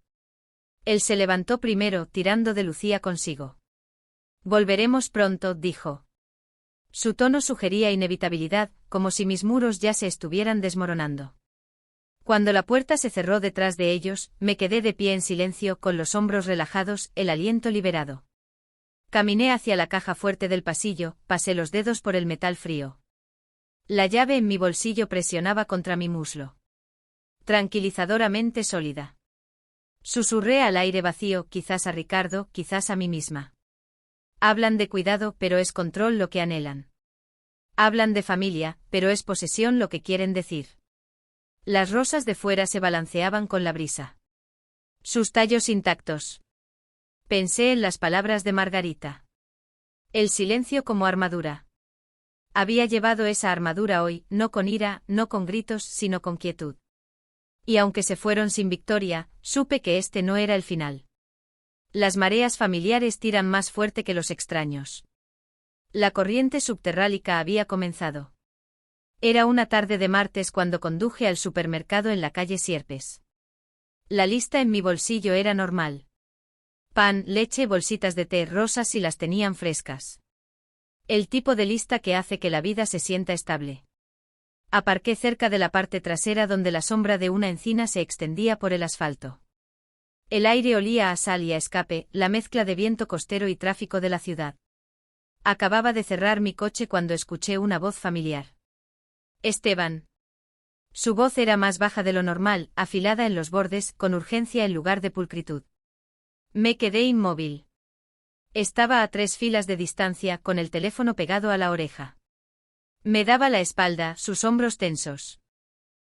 Él se levantó primero, tirando de Lucía consigo. Volveremos pronto, dijo. Su tono sugería inevitabilidad, como si mis muros ya se estuvieran desmoronando. Cuando la puerta se cerró detrás de ellos, me quedé de pie en silencio, con los hombros relajados, el aliento liberado. Caminé hacia la caja fuerte del pasillo, pasé los dedos por el metal frío. La llave en mi bolsillo presionaba contra mi muslo. Tranquilizadoramente sólida. Susurré al aire vacío, quizás a Ricardo, quizás a mí misma. Hablan de cuidado, pero es control lo que anhelan. Hablan de familia, pero es posesión lo que quieren decir. Las rosas de fuera se balanceaban con la brisa. Sus tallos intactos. Pensé en las palabras de Margarita. El silencio como armadura. Había llevado esa armadura hoy, no con ira, no con gritos, sino con quietud. Y aunque se fueron sin victoria, supe que este no era el final. Las mareas familiares tiran más fuerte que los extraños. La corriente subterrálica había comenzado. Era una tarde de martes cuando conduje al supermercado en la calle Sierpes. La lista en mi bolsillo era normal. Pan, leche, bolsitas de té, rosas si las tenían frescas. El tipo de lista que hace que la vida se sienta estable. Aparqué cerca de la parte trasera donde la sombra de una encina se extendía por el asfalto. El aire olía a sal y a escape, la mezcla de viento costero y tráfico de la ciudad. Acababa de cerrar mi coche cuando escuché una voz familiar. Esteban. Su voz era más baja de lo normal, afilada en los bordes, con urgencia en lugar de pulcritud. Me quedé inmóvil. Estaba a 3 filas de distancia, con el teléfono pegado a la oreja. Me daba la espalda, sus hombros tensos.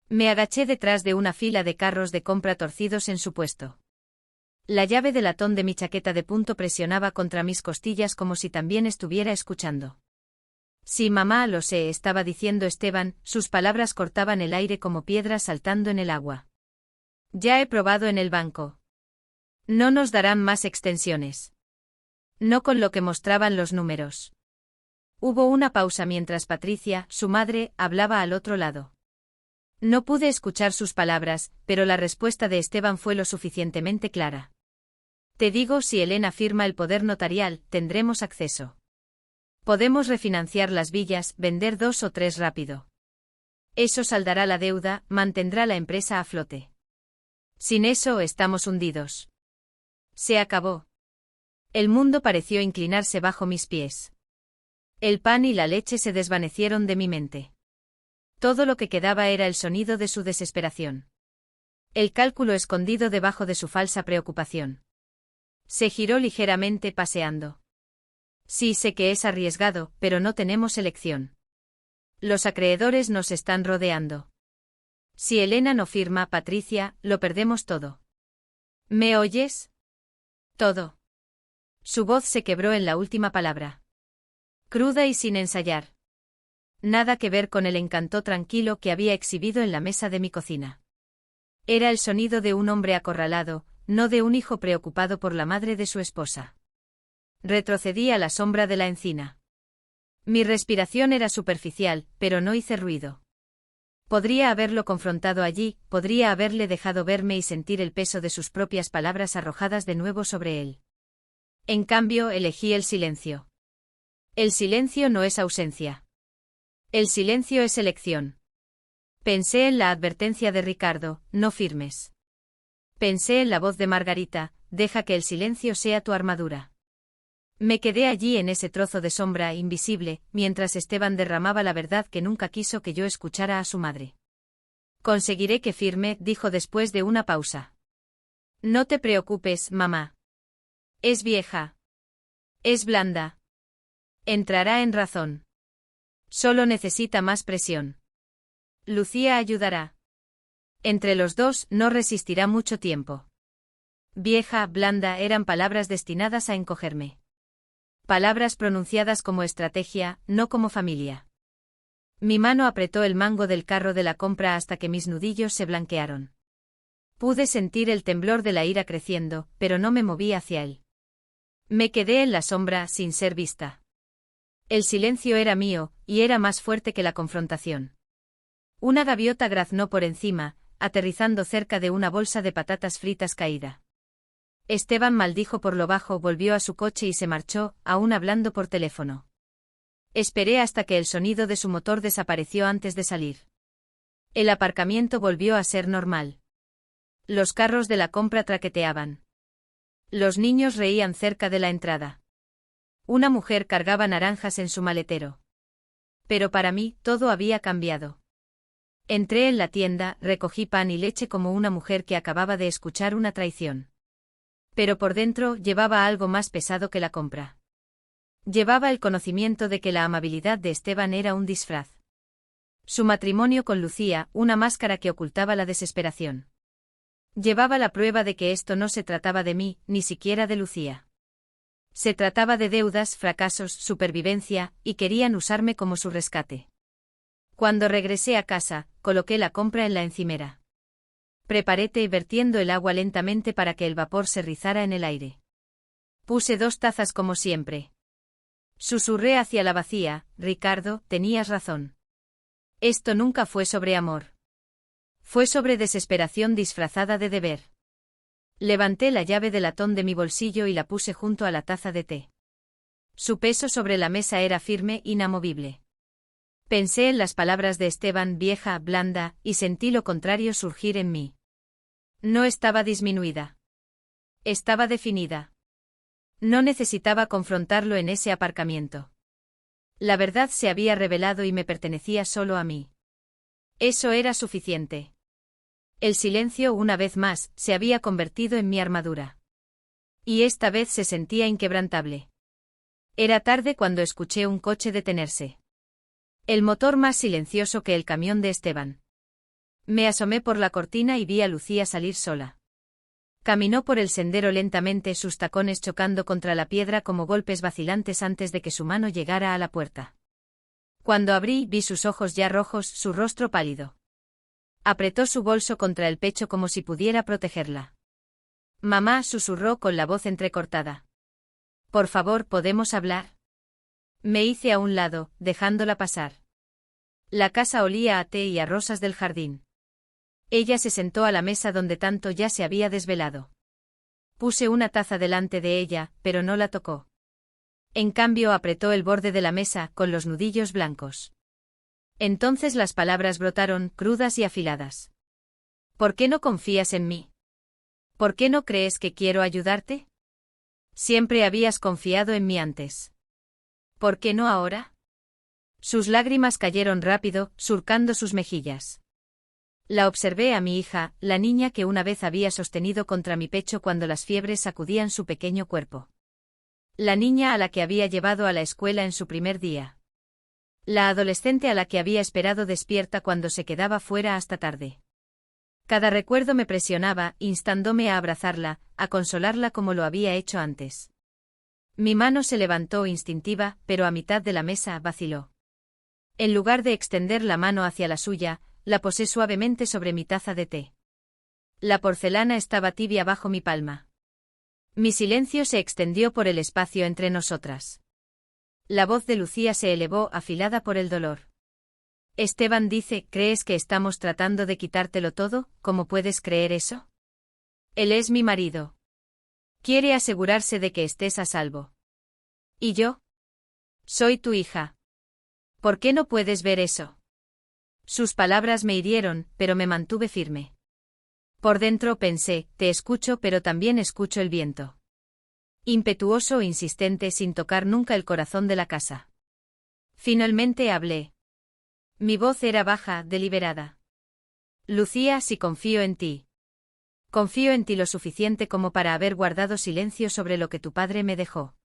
Me agaché detrás de una fila de carros de compra torcidos en su puesto. La llave de latón de mi chaqueta de punto presionaba contra mis costillas como si también estuviera escuchando. Sí, mamá, lo sé, estaba diciendo Esteban, sus palabras cortaban el aire como piedras saltando en el agua. Ya he probado en el banco. No nos darán más extensiones. No con lo que mostraban los números. Hubo una pausa mientras Patricia, su madre, hablaba al otro lado. No pude escuchar sus palabras, pero la respuesta de Esteban fue lo suficientemente clara. Te digo, si Elena firma el poder notarial, tendremos acceso. Podemos refinanciar las villas, vender 2 o 3 rápido. Eso saldará la deuda, mantendrá la empresa a flote. Sin eso estamos hundidos. Se acabó. El mundo pareció inclinarse bajo mis pies. El pan y la leche se desvanecieron de mi mente. Todo lo que quedaba era el sonido de su desesperación. El cálculo escondido debajo de su falsa preocupación. Se giró ligeramente paseando. Sí, sé que es arriesgado, pero no tenemos elección. Los acreedores nos están rodeando. Si Elena no firma, Patricia, lo perdemos todo. ¿Me oyes? Todo. Su voz se quebró en la última palabra. Cruda y sin ensayar. Nada que ver con el encanto tranquilo que había exhibido en la mesa de mi cocina. Era el sonido de un hombre acorralado, no de un hijo preocupado por la madre de su esposa. Retrocedí a la sombra de la encina. Mi respiración era superficial, pero no hice ruido. Podría haberlo confrontado allí, podría haberle dejado verme y sentir el peso de sus propias palabras arrojadas de nuevo sobre él. En cambio, elegí el silencio. El silencio no es ausencia. El silencio es elección. Pensé en la advertencia de Ricardo, no firmes. Pensé en la voz de Margarita, deja que el silencio sea tu armadura. Me quedé allí en ese trozo de sombra invisible, mientras Esteban derramaba la verdad que nunca quiso que yo escuchara a su madre. Conseguiré que firme, dijo después de una pausa. No te preocupes, mamá. Es vieja. Es blanda. Entrará en razón. Solo necesita más presión. Lucía ayudará. Entre los dos no resistirá mucho tiempo. Vieja, blanda eran palabras destinadas a encogerme. Palabras pronunciadas como estrategia, no como familia. Mi mano apretó el mango del carro de la compra hasta que mis nudillos se blanquearon. Pude sentir el temblor de la ira creciendo, pero no me moví hacia él. Me quedé en la sombra sin ser vista. El silencio era mío, y era más fuerte que la confrontación. Una gaviota graznó por encima, aterrizando cerca de una bolsa de patatas fritas caída. Esteban maldijo por lo bajo, volvió a su coche y se marchó, aún hablando por teléfono. Esperé hasta que el sonido de su motor desapareció antes de salir. El aparcamiento volvió a ser normal. Los carros de la compra traqueteaban. Los niños reían cerca de la entrada. Una mujer cargaba naranjas en su maletero. Pero para mí, todo había cambiado. Entré en la tienda, recogí pan y leche como una mujer que acababa de escuchar una traición. Pero por dentro llevaba algo más pesado que la compra. Llevaba el conocimiento de que la amabilidad de Esteban era un disfraz. Su matrimonio con Lucía, una máscara que ocultaba la desesperación. Llevaba la prueba de que esto no se trataba de mí, ni siquiera de Lucía. Se trataba de deudas, fracasos, supervivencia, y querían usarme como su rescate. Cuando regresé a casa, coloqué la compra en la encimera. Preparé té vertiendo el agua lentamente para que el vapor se rizara en el aire. Puse 2 tazas como siempre. Susurré hacia la vacía, Ricardo, tenías razón. Esto nunca fue sobre amor. Fue sobre desesperación disfrazada de deber. Levanté la llave de latón de mi bolsillo y la puse junto a la taza de té. Su peso sobre la mesa era firme, inamovible. Pensé en las palabras de Esteban, vieja, blanda, y sentí lo contrario surgir en mí. No estaba disminuida. Estaba definida. No necesitaba confrontarlo en ese aparcamiento. La verdad se había revelado y me pertenecía solo a mí. Eso era suficiente. El silencio, una vez más, se había convertido en mi armadura. Y esta vez se sentía inquebrantable. Era tarde cuando escuché un coche detenerse. El motor más silencioso que el camión de Esteban. Me asomé por la cortina y vi a Lucía salir sola. Caminó por el sendero lentamente, sus tacones chocando contra la piedra como golpes vacilantes antes de que su mano llegara a la puerta. Cuando abrí, vi sus ojos ya rojos, su rostro pálido. Apretó su bolso contra el pecho como si pudiera protegerla. Mamá, susurró con la voz entrecortada. Por favor, ¿podemos hablar? Me hice a un lado, dejándola pasar. La casa olía a té y a rosas del jardín. Ella se sentó a la mesa donde tanto ya se había desvelado. Puse una taza delante de ella, pero no la tocó. En cambio apretó el borde de la mesa, con los nudillos blancos. Entonces las palabras brotaron, crudas y afiladas. ¿Por qué no confías en mí? ¿Por qué no crees que quiero ayudarte? Siempre habías confiado en mí antes. ¿Por qué no ahora? Sus lágrimas cayeron rápido, surcando sus mejillas. La observé a mi hija, la niña que una vez había sostenido contra mi pecho cuando las fiebres sacudían su pequeño cuerpo. La niña a la que había llevado a la escuela en su primer día. La adolescente a la que había esperado despierta cuando se quedaba fuera hasta tarde. Cada recuerdo me presionaba, instándome a abrazarla, a consolarla como lo había hecho antes. Mi mano se levantó instintiva, pero a mitad de la mesa vaciló. En lugar de extender la mano hacia la suya, la posé suavemente sobre mi taza de té. La porcelana estaba tibia bajo mi palma. Mi silencio se extendió por el espacio entre nosotras. La voz de Lucía se elevó, afilada por el dolor. Esteban dice, ¿crees que estamos tratando de quitártelo todo? ¿Cómo puedes creer eso? Él es mi marido. Quiere asegurarse de que estés a salvo. ¿Y yo? Soy tu hija. ¿Por qué no puedes ver eso? Sus palabras me hirieron, pero me mantuve firme. Por dentro pensé, te escucho, pero también escucho el viento. Impetuoso e insistente sin tocar nunca el corazón de la casa. Finalmente hablé. Mi voz era baja, deliberada. Lucía, si confío en ti. Confío en ti lo suficiente como para haber guardado silencio sobre lo que tu padre me dejó.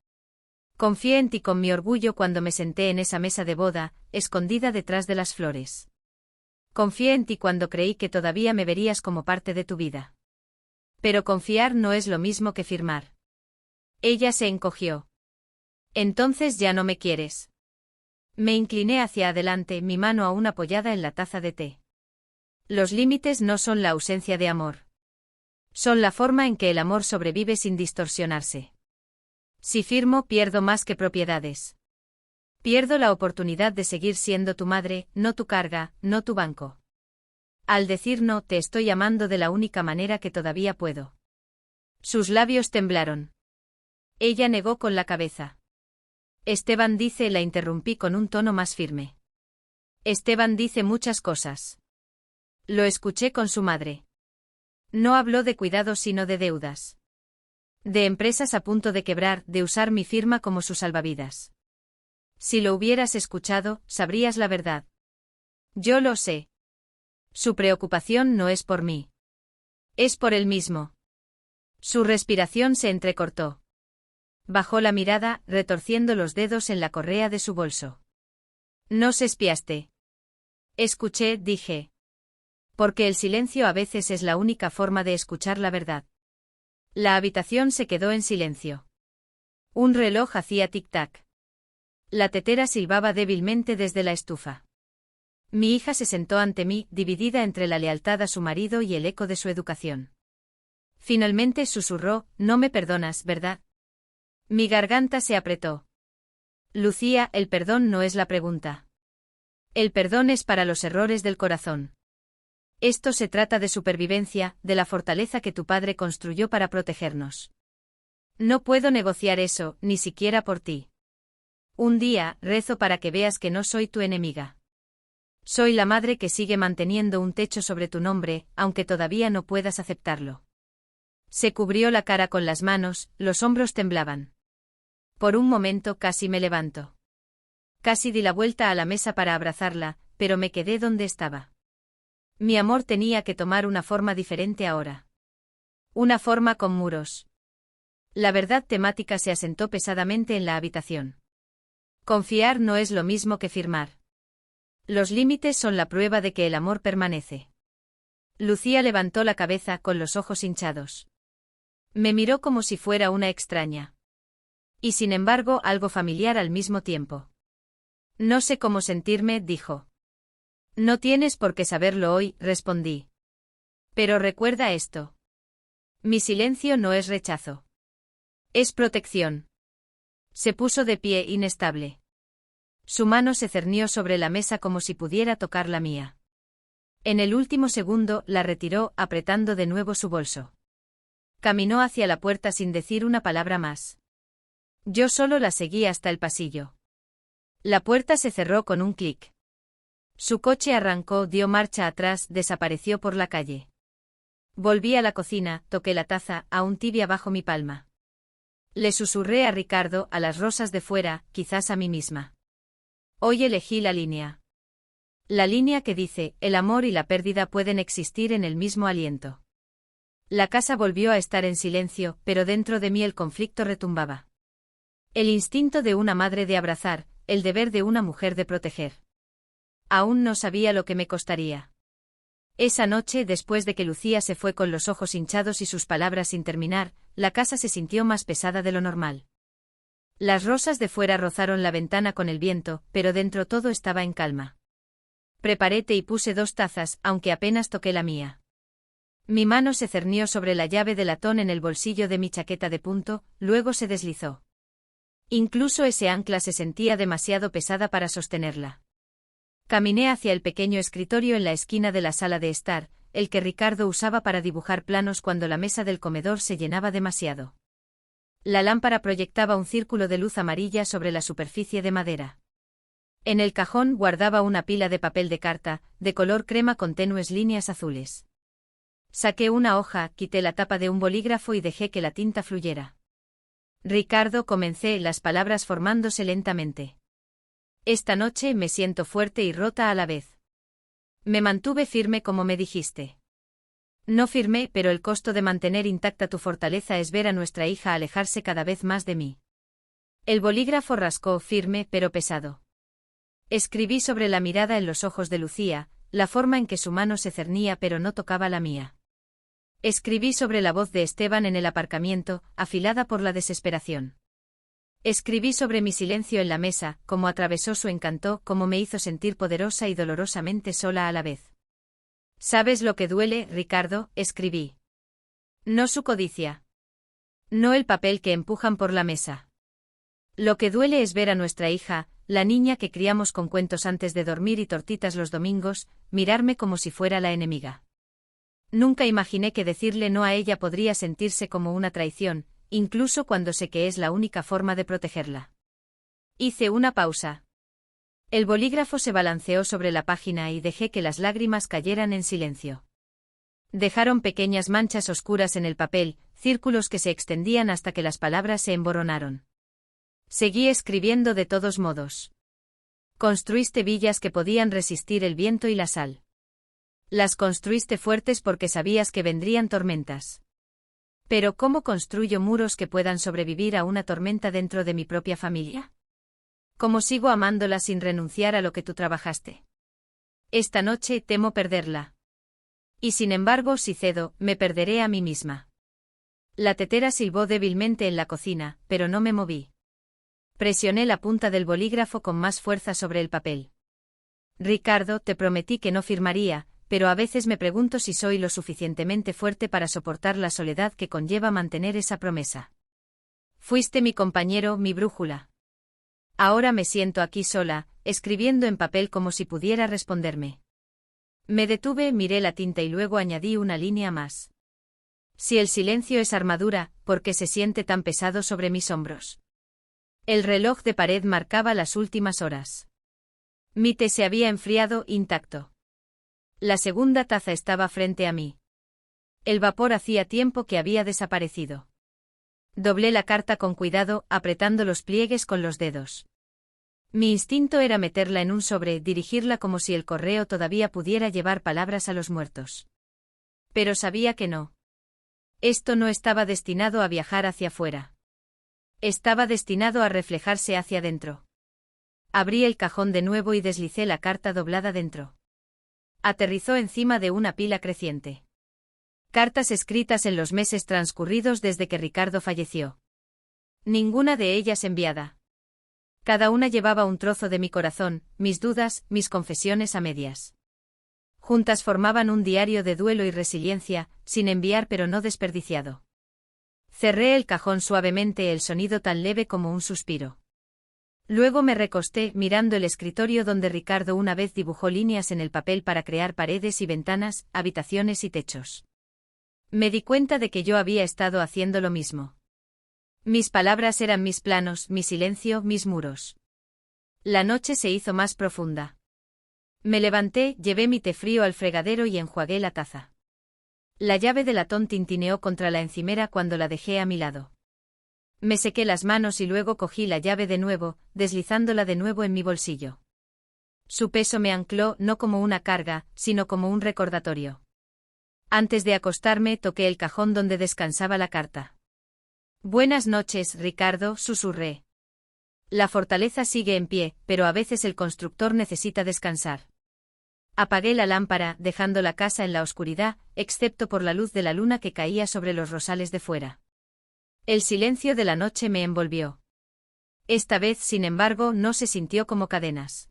Confié en ti con mi orgullo cuando me senté en esa mesa de boda, escondida detrás de las flores. Confié en ti cuando creí que todavía me verías como parte de tu vida. Pero confiar no es lo mismo que firmar. Ella se encogió. Entonces ya no me quieres. Me incliné hacia adelante, mi mano aún apoyada en la taza de té. Los límites no son la ausencia de amor. Son la forma en que el amor sobrevive sin distorsionarse. Si firmo, pierdo más que propiedades. Pierdo la oportunidad de seguir siendo tu madre, no tu carga, no tu banco. Al decir no, te estoy amando de la única manera que todavía puedo. Sus labios temblaron. Ella negó con la cabeza. Esteban dice, la interrumpí con un tono más firme. Esteban dice muchas cosas. Lo escuché con su madre. No habló de cuidados sino de deudas. De empresas a punto de quebrar, de usar mi firma como su salvavidas. Si lo hubieras escuchado, sabrías la verdad. Yo lo sé. Su preocupación no es por mí. Es por él mismo. Su respiración se entrecortó. Bajó la mirada, retorciendo los dedos en la correa de su bolso. ¿Nos espiaste? Escuché, dije. Porque el silencio a veces es la única forma de escuchar la verdad. La habitación se quedó en silencio. Un reloj hacía tic-tac. La tetera silbaba débilmente desde la estufa. Mi hija se sentó ante mí, dividida entre la lealtad a su marido y el eco de su educación. Finalmente susurró, no me perdonas, ¿verdad? Mi garganta se apretó. Lucía, el perdón no es la pregunta. El perdón es para los errores del corazón. Esto se trata de supervivencia, de la fortaleza que tu padre construyó para protegernos. No puedo negociar eso, ni siquiera por ti. Un día, rezo para que veas que no soy tu enemiga. Soy la madre que sigue manteniendo un techo sobre tu nombre, aunque todavía no puedas aceptarlo. Se cubrió la cara con las manos, los hombros temblaban. Por un momento casi me levanto. Casi di la vuelta a la mesa para abrazarla, pero me quedé donde estaba. Mi amor tenía que tomar una forma diferente ahora. Una forma con muros. La verdad temática se asentó pesadamente en la habitación. Confiar no es lo mismo que firmar. Los límites son la prueba de que el amor permanece. Lucía levantó la cabeza con los ojos hinchados. Me miró como si fuera una extraña. Y sin embargo algo familiar al mismo tiempo. No sé cómo sentirme, dijo. No tienes por qué saberlo hoy, respondí. Pero recuerda esto. Mi silencio no es rechazo. Es protección. Se puso de pie inestable. Su mano se cernió sobre la mesa como si pudiera tocar la mía. En el último segundo la retiró, apretando de nuevo su bolso. Caminó hacia la puerta sin decir una palabra más. Yo solo la seguí hasta el pasillo. La puerta se cerró con un clic. Su coche arrancó, dio marcha atrás, desapareció por la calle. Volví a la cocina, toqué la taza, aún tibia bajo mi palma. Le susurré a Ricardo, a las rosas de fuera, quizás a mí misma. Hoy elegí la línea. La línea que dice, el amor y la pérdida pueden existir en el mismo aliento. La casa volvió a estar en silencio, pero dentro de mí el conflicto retumbaba. El instinto de una madre de abrazar, el deber de una mujer de proteger. Aún no sabía lo que me costaría. Esa noche, después de que Lucía se fue con los ojos hinchados y sus palabras sin terminar, la casa se sintió más pesada de lo normal. Las rosas de fuera rozaron la ventana con el viento, pero dentro todo estaba en calma. Preparé té y puse 2 tazas, aunque apenas toqué la mía. Mi mano se cernió sobre la llave de latón en el bolsillo de mi chaqueta de punto, luego se deslizó. Incluso ese ancla se sentía demasiado pesada para sostenerla. Caminé hacia el pequeño escritorio en la esquina de la sala de estar, el que Ricardo usaba para dibujar planos cuando la mesa del comedor se llenaba demasiado. La lámpara proyectaba un círculo de luz amarilla sobre la superficie de madera. En el cajón guardaba una pila de papel de carta, de color crema con tenues líneas azules. Saqué una hoja, quité la tapa de un bolígrafo y dejé que la tinta fluyera. Ricardo, comencé, las palabras formándose lentamente. Esta noche me siento fuerte y rota a la vez. Me mantuve firme como me dijiste. No firmé, pero el costo de mantener intacta tu fortaleza es ver a nuestra hija alejarse cada vez más de mí. El bolígrafo rascó firme pero pesado. Escribí sobre la mirada en los ojos de Lucía, la forma en que su mano se cernía pero no tocaba la mía. Escribí sobre la voz de Esteban en el aparcamiento, afilada por la desesperación. Escribí sobre mi silencio en la mesa, cómo atravesó su encanto, cómo me hizo sentir poderosa y dolorosamente sola a la vez. ¿Sabes lo que duele, Ricardo?, escribí. No su codicia. No el papel que empujan por la mesa. Lo que duele es ver a nuestra hija, la niña que criamos con cuentos antes de dormir y tortitas los domingos, mirarme como si fuera la enemiga. Nunca imaginé que decirle no a ella podría sentirse como una traición, incluso cuando sé que es la única forma de protegerla. Hice una pausa. El bolígrafo se balanceó sobre la página y dejé que las lágrimas cayeran en silencio. Dejaron pequeñas manchas oscuras en el papel, círculos que se extendían hasta que las palabras se emboronaron. Seguí escribiendo de todos modos. Construiste villas que podían resistir el viento y la sal. Las construiste fuertes porque sabías que vendrían tormentas. Pero ¿cómo construyo muros que puedan sobrevivir a una tormenta dentro de mi propia familia? ¿Cómo sigo amándola sin renunciar a lo que tú trabajaste? Esta noche temo perderla. Y sin embargo, si cedo, me perderé a mí misma. La tetera silbó débilmente en la cocina, pero no me moví. Presioné la punta del bolígrafo con más fuerza sobre el papel. Ricardo, te prometí que no firmaría, pero a veces me pregunto si soy lo suficientemente fuerte para soportar la soledad que conlleva mantener esa promesa. Fuiste mi compañero, mi brújula. Ahora me siento aquí sola, escribiendo en papel como si pudiera responderme. Me detuve, miré la tinta y luego añadí una línea más. Si el silencio es armadura, ¿por qué se siente tan pesado sobre mis hombros? El reloj de pared marcaba las últimas horas. Mi té se había enfriado, intacto. La segunda taza estaba frente a mí. El vapor hacía tiempo que había desaparecido. Doblé la carta con cuidado, apretando los pliegues con los dedos. Mi instinto era meterla en un sobre, dirigirla como si el correo todavía pudiera llevar palabras a los muertos. Pero sabía que no. Esto no estaba destinado a viajar hacia afuera. Estaba destinado a reflejarse hacia adentro. Abrí el cajón de nuevo y deslicé la carta doblada dentro. Aterrizó encima de una pila creciente. Cartas escritas en los meses transcurridos desde que Ricardo falleció. Ninguna de ellas enviada. Cada una llevaba un trozo de mi corazón, mis dudas, mis confesiones a medias. Juntas formaban un diario de duelo y resiliencia, sin enviar pero no desperdiciado. Cerré el cajón suavemente, el sonido tan leve como un suspiro. Luego me recosté, mirando el escritorio donde Ricardo una vez dibujó líneas en el papel para crear paredes y ventanas, habitaciones y techos. Me di cuenta de que yo había estado haciendo lo mismo. Mis palabras eran mis planos, mi silencio, mis muros. La noche se hizo más profunda. Me levanté, llevé mi té frío al fregadero y enjuagué la taza. La llave de latón tintineó contra la encimera cuando la dejé a mi lado. Me sequé las manos y luego cogí la llave de nuevo, deslizándola de nuevo en mi bolsillo. Su peso me ancló no como una carga, sino como un recordatorio. Antes de acostarme toqué el cajón donde descansaba la carta. Buenas noches, Ricardo, susurré. La fortaleza sigue en pie, pero a veces el constructor necesita descansar. Apagué la lámpara, dejando la casa en la oscuridad, excepto por la luz de la luna que caía sobre los rosales de fuera. El silencio de la noche me envolvió. Esta vez, sin embargo, no se sintió como cadenas.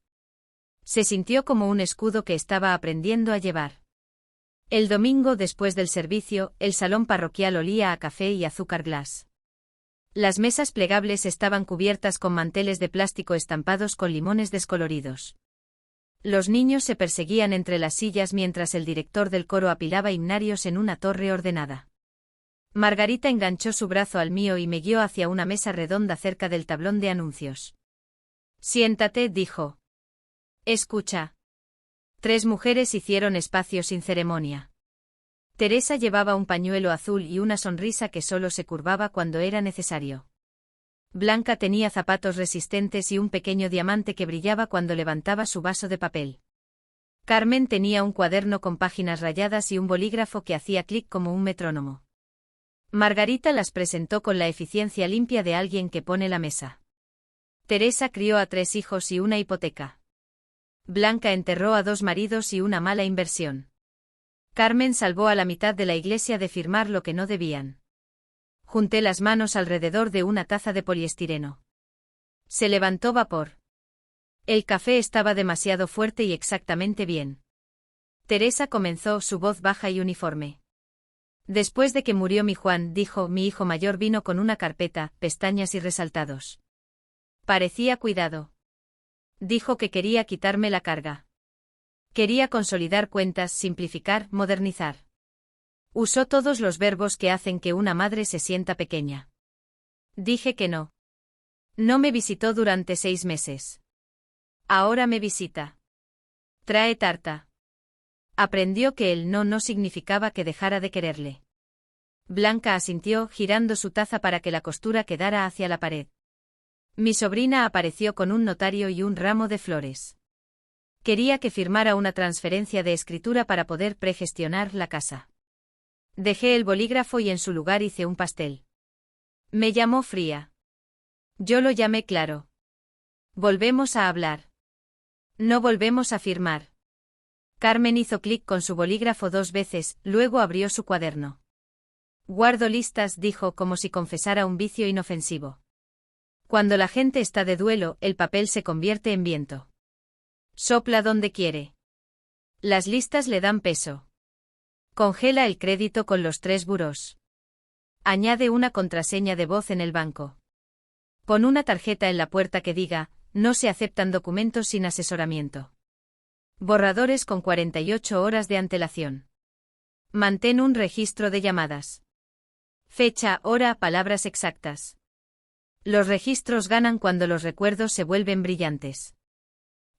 Se sintió como un escudo que estaba aprendiendo a llevar. El domingo después del servicio, el salón parroquial olía a café y azúcar glass. Las mesas plegables estaban cubiertas con manteles de plástico estampados con limones descoloridos. Los niños se perseguían entre las sillas mientras el director del coro apilaba himnarios en una torre ordenada. Margarita enganchó su brazo al mío y me guió hacia una mesa redonda cerca del tablón de anuncios. Siéntate, dijo. Escucha. 3 mujeres hicieron espacio sin ceremonia. Teresa llevaba un pañuelo azul y una sonrisa que solo se curvaba cuando era necesario. Blanca tenía zapatos resistentes y un pequeño diamante que brillaba cuando levantaba su vaso de papel. Carmen tenía un cuaderno con páginas rayadas y un bolígrafo que hacía clic como un metrónomo. Margarita las presentó con la eficiencia limpia de alguien que pone la mesa. Teresa crió a 3 hijos y una hipoteca. Blanca enterró a 2 maridos y una mala inversión. Carmen salvó a la mitad de la iglesia de firmar lo que no debían. Junté las manos alrededor de una taza de poliestireno. Se levantó vapor. El café estaba demasiado fuerte y exactamente bien. Teresa comenzó, su voz baja y uniforme. Después de que murió mi Juan, dijo, mi hijo mayor vino con una carpeta, pestañas y resaltados. Parecía cuidado. Dijo que quería quitarme la carga. Quería consolidar cuentas, simplificar, modernizar. Usó todos los verbos que hacen que una madre se sienta pequeña. Dije que no. No me visitó durante 6 meses. Ahora me visita. Trae tarta. Aprendió que el no significaba que dejara de quererle. Blanca asintió, girando su taza para que la costura quedara hacia la pared. Mi sobrina apareció con un notario y un ramo de flores. Quería que firmara una transferencia de escritura para poder pregestionar la casa. Dejé el bolígrafo y en su lugar hice un pastel. Me llamó fría. Yo lo llamé claro. Volvemos a hablar. No volvemos a firmar. Carmen hizo clic con su bolígrafo 2 veces, luego abrió su cuaderno. Guardo listas, dijo como si confesara un vicio inofensivo. Cuando la gente está de duelo, el papel se convierte en viento. Sopla donde quiere. Las listas le dan peso. Congela el crédito con los 3 burós. Añade una contraseña de voz en el banco. Pon una tarjeta en la puerta que diga, no se aceptan documentos sin asesoramiento. Borradores con 48 horas de antelación. Mantén un registro de llamadas. Fecha, hora, palabras exactas. Los registros ganan cuando los recuerdos se vuelven brillantes.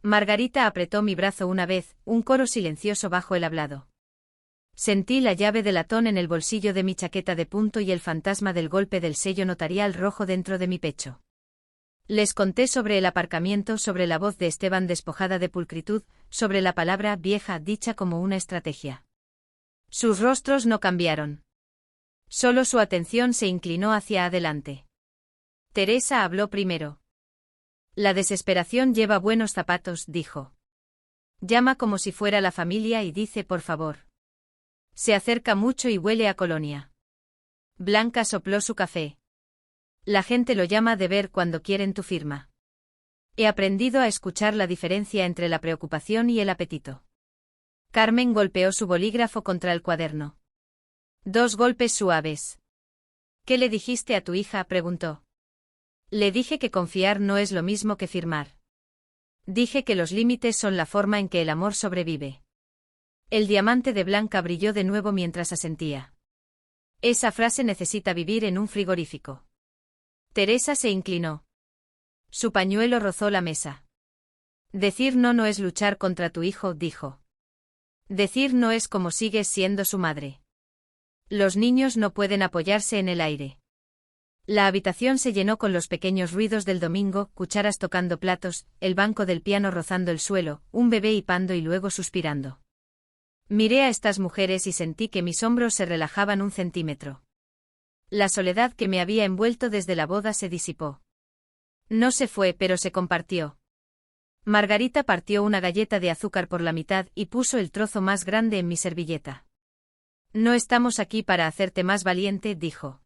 Margarita apretó mi brazo una vez, un coro silencioso bajo el hablado. Sentí la llave de latón en el bolsillo de mi chaqueta de punto y el fantasma del golpe del sello notarial rojo dentro de mi pecho. Les conté sobre el aparcamiento, sobre la voz de Esteban despojada de pulcritud, sobre la palabra vieja dicha como una estrategia. Sus rostros no cambiaron. Solo su atención se inclinó hacia adelante. Teresa habló primero. La desesperación lleva buenos zapatos, dijo. Llama como si fuera la familia y dice por favor. Se acerca mucho y huele a colonia. Blanca sopló su café. La gente lo llama deber cuando quieren tu firma. He aprendido a escuchar la diferencia entre la preocupación y el apetito. Carmen golpeó su bolígrafo contra el cuaderno. 2 golpes suaves. ¿Qué le dijiste a tu hija?, preguntó. Le dije que confiar no es lo mismo que firmar. Dije que los límites son la forma en que el amor sobrevive. El diamante de Blanca brilló de nuevo mientras asentía. Esa frase necesita vivir en un frigorífico. Teresa se inclinó. Su pañuelo rozó la mesa. Decir no es luchar contra tu hijo, dijo. Decir no es como sigues siendo su madre. Los niños no pueden apoyarse en el aire. La habitación se llenó con los pequeños ruidos del domingo, cucharas tocando platos, el banco del piano rozando el suelo, un bebé hipando y luego suspirando. Miré a estas mujeres y sentí que mis hombros se relajaban 1 centímetro. La soledad que me había envuelto desde la boda se disipó. No se fue, pero se compartió. Margarita partió una galleta de azúcar por la mitad y puso el trozo más grande en mi servilleta. No estamos aquí para hacerte más valiente, dijo.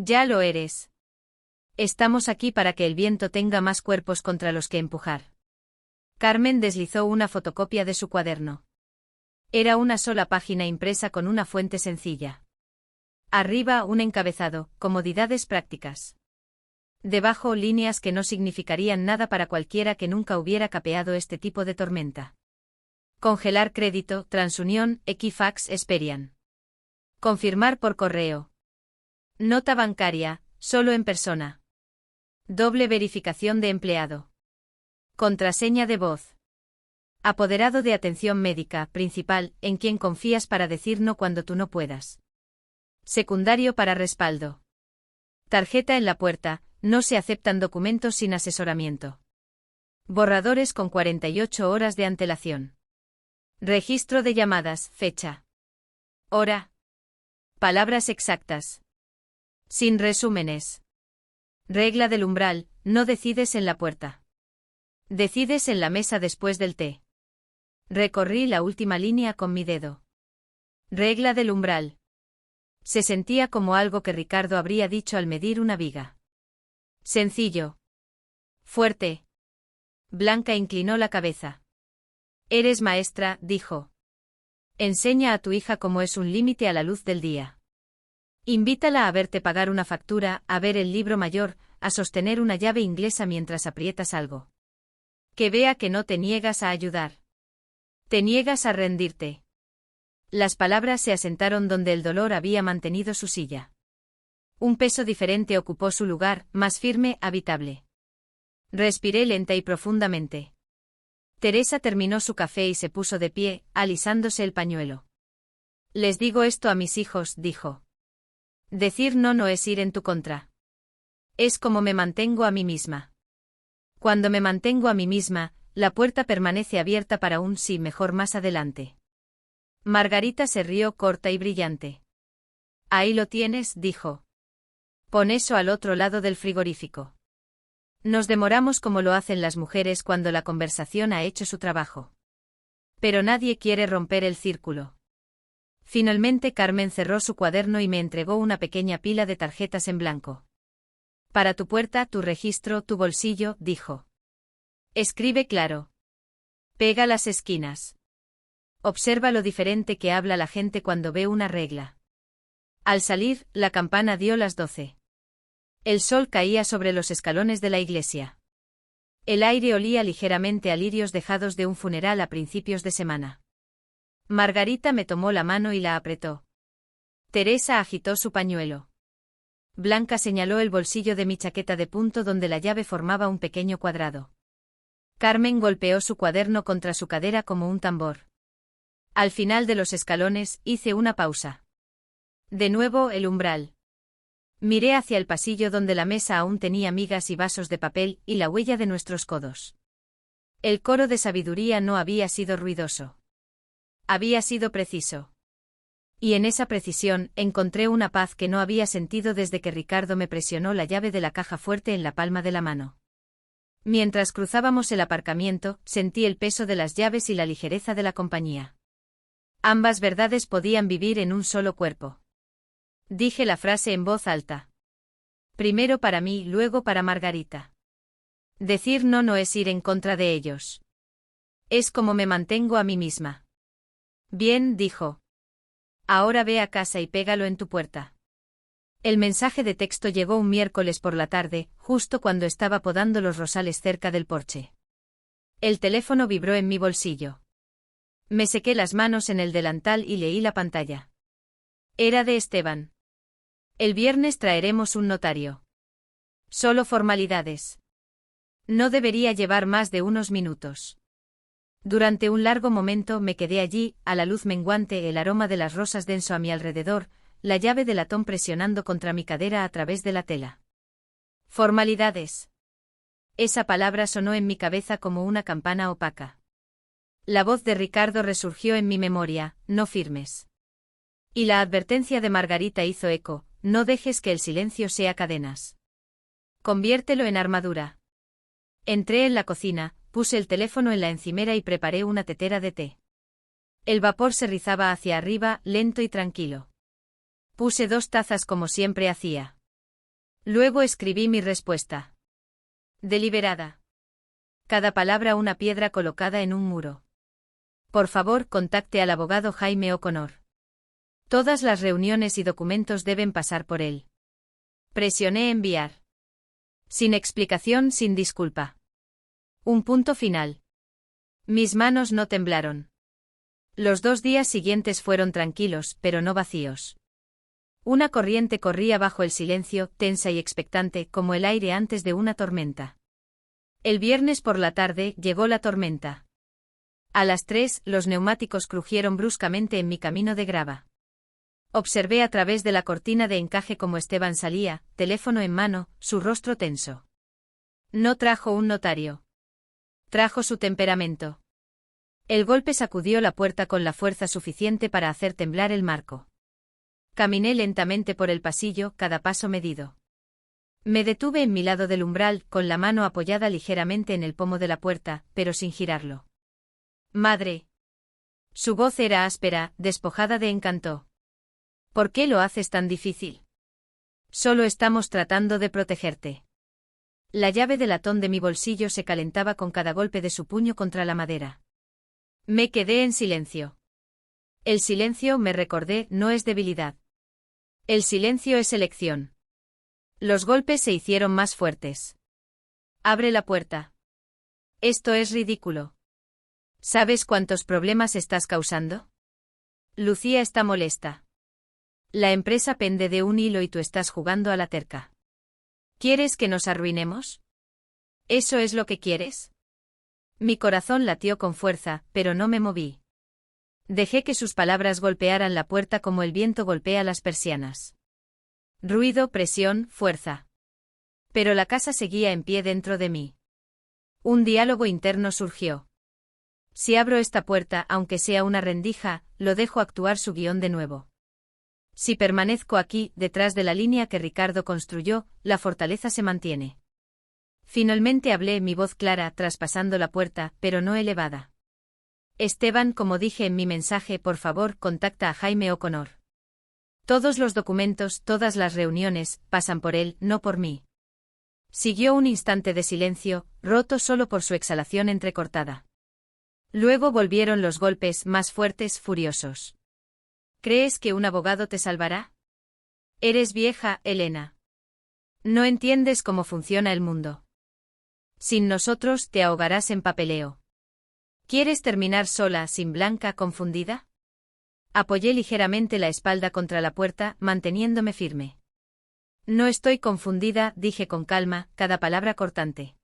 Ya lo eres. Estamos aquí para que el viento tenga más cuerpos contra los que empujar. Carmen deslizó una fotocopia de su cuaderno. Era una sola página impresa con una fuente sencilla. Arriba un encabezado, comodidades prácticas. Debajo líneas que no significarían nada para cualquiera que nunca hubiera capeado este tipo de tormenta. Congelar crédito, Transunión, Equifax, Experian. Confirmar por correo. Nota bancaria, solo en persona. Doble verificación de empleado. Contraseña de voz. Apoderado de atención médica, principal, en quien confías para decir no cuando tú no puedas. Secundario para respaldo. Tarjeta en la puerta, no se aceptan documentos sin asesoramiento. Borradores con 48 horas de antelación. Registro de llamadas, fecha. Hora. Palabras exactas. Sin resúmenes. Regla del umbral, No decides en la puerta. Decides en la mesa después del té. Recorrí la última línea con mi dedo. Regla del umbral. Se sentía como algo que Ricardo habría dicho al medir una viga. Sencillo. Fuerte. Blanca inclinó la cabeza. Eres maestra, dijo. Enseña a tu hija cómo es un límite a la luz del día. Invítala a verte pagar una factura, a ver el libro mayor, a sostener una llave inglesa mientras aprietas algo. Que vea que no te niegas a ayudar. Te niegas a rendirte. Las palabras se asentaron donde el dolor había mantenido su silla. Un peso diferente ocupó su lugar, más firme, habitable. Respiré lenta y profundamente. Teresa terminó su café y se puso de pie, alisándose el pañuelo. Les digo esto a mis hijos, dijo. Decir no no es ir en tu contra. Es como me mantengo a mí misma. Cuando me mantengo a mí misma, la puerta permanece abierta para un sí mejor más adelante. Margarita se rió corta y brillante. Ahí lo tienes, dijo. Pon eso al otro lado del frigorífico. Nos demoramos como lo hacen las mujeres cuando la conversación ha hecho su trabajo. Pero nadie quiere romper el círculo. Finalmente Carmen cerró su cuaderno y me entregó una pequeña pila de tarjetas en blanco. Para tu puerta, tu registro, tu bolsillo, dijo. Escribe claro. Pega las esquinas. Observa lo diferente que habla la gente cuando ve una regla. Al salir, la campana dio las 12. El sol caía sobre los escalones de la iglesia. El aire olía ligeramente a lirios dejados de un funeral a principios de semana. Margarita me tomó la mano y la apretó. Teresa agitó su pañuelo. Blanca señaló el bolsillo de mi chaqueta de punto donde la llave formaba un pequeño cuadrado. Carmen golpeó su cuaderno contra su cadera como un tambor. Al final de los escalones, hice una pausa. De nuevo el umbral. Miré hacia el pasillo donde la mesa aún tenía migas y vasos de papel y la huella de nuestros codos. El coro de sabiduría no había sido ruidoso. Había sido preciso. Y en esa precisión encontré una paz que no había sentido desde que Ricardo me presionó la llave de la caja fuerte en la palma de la mano. Mientras cruzábamos el aparcamiento, sentí el peso de las llaves y la ligereza de la compañía. Ambas verdades podían vivir en un solo cuerpo. Dije la frase en voz alta. Primero para mí, luego para Margarita. Decir no no es ir en contra de ellos. Es como me mantengo a mí misma. Bien, dijo. Ahora ve a casa y pégalo en tu puerta. El mensaje de texto llegó un miércoles por la tarde, justo cuando estaba podando los rosales cerca del porche. El teléfono vibró en mi bolsillo. Me sequé las manos en el delantal y leí la pantalla. Era de Esteban. El viernes traeremos un notario. Solo formalidades. No debería llevar más de unos minutos. Durante un largo momento me quedé allí, a la luz menguante, el aroma de las rosas denso a mi alrededor, la llave de latón presionando contra mi cadera a través de la tela. Formalidades. Esa palabra sonó en mi cabeza como una campana opaca. La voz de Ricardo resurgió en mi memoria, no firmes. Y la advertencia de Margarita hizo eco, no dejes que el silencio sea cadenas. Conviértelo en armadura. Entré en la cocina, puse el teléfono en la encimera y preparé una tetera de té. El vapor se rizaba hacia arriba, lento y tranquilo. Puse 2 tazas como siempre hacía. Luego escribí mi respuesta. Deliberada. Cada palabra una piedra colocada en un muro. Por favor, contacte al abogado Jaime O'Connor. Todas las reuniones y documentos deben pasar por él. Presioné enviar. Sin explicación, sin disculpa. Un punto final. Mis manos no temblaron. Los 2 días siguientes fueron tranquilos, pero no vacíos. Una corriente corría bajo el silencio, tensa y expectante, como el aire antes de una tormenta. El viernes por la tarde llegó la tormenta. A las 3, los neumáticos crujieron bruscamente en mi camino de grava. Observé a través de la cortina de encaje cómo Esteban salía, teléfono en mano, su rostro tenso. No trajo un notario. Trajo su temperamento. El golpe sacudió la puerta con la fuerza suficiente para hacer temblar el marco. Caminé lentamente por el pasillo, cada paso medido. Me detuve en mi lado del umbral, con la mano apoyada ligeramente en el pomo de la puerta, pero sin girarlo. Madre. Su voz era áspera, despojada de encanto. ¿Por qué lo haces tan difícil? Solo estamos tratando de protegerte. La llave de latón de mi bolsillo se calentaba con cada golpe de su puño contra la madera. Me quedé en silencio. El silencio, me recordé, no es debilidad. El silencio es elección. Los golpes se hicieron más fuertes. Abre la puerta. Esto es ridículo. ¿Sabes cuántos problemas estás causando? Lucía está molesta. La empresa pende de un hilo y tú estás jugando a la terca. ¿Quieres que nos arruinemos? ¿Eso es lo que quieres? Mi corazón latió con fuerza, pero no me moví. Dejé que sus palabras golpearan la puerta como el viento golpea las persianas. Ruido, presión, fuerza. Pero la casa seguía en pie dentro de mí. Un diálogo interno surgió. Si abro esta puerta, aunque sea una rendija, lo dejo actuar su guión de nuevo. Si permanezco aquí, detrás de la línea que Ricardo construyó, la fortaleza se mantiene. Finalmente hablé, mi voz clara, traspasando la puerta, pero no elevada. Esteban, como dije en mi mensaje, por favor, contacta a Jaime O'Connor. Todos los documentos, todas las reuniones, pasan por él, no por mí. Siguió un instante de silencio, roto solo por su exhalación entrecortada. Luego volvieron los golpes, más fuertes, furiosos. ¿Crees que un abogado te salvará? Eres vieja, Elena. No entiendes cómo funciona el mundo. Sin nosotros te ahogarás en papeleo. ¿Quieres terminar sola, sin Blanca, confundida? Apoyé ligeramente la espalda contra la puerta, manteniéndome firme. No estoy confundida, dije con calma, cada palabra cortante.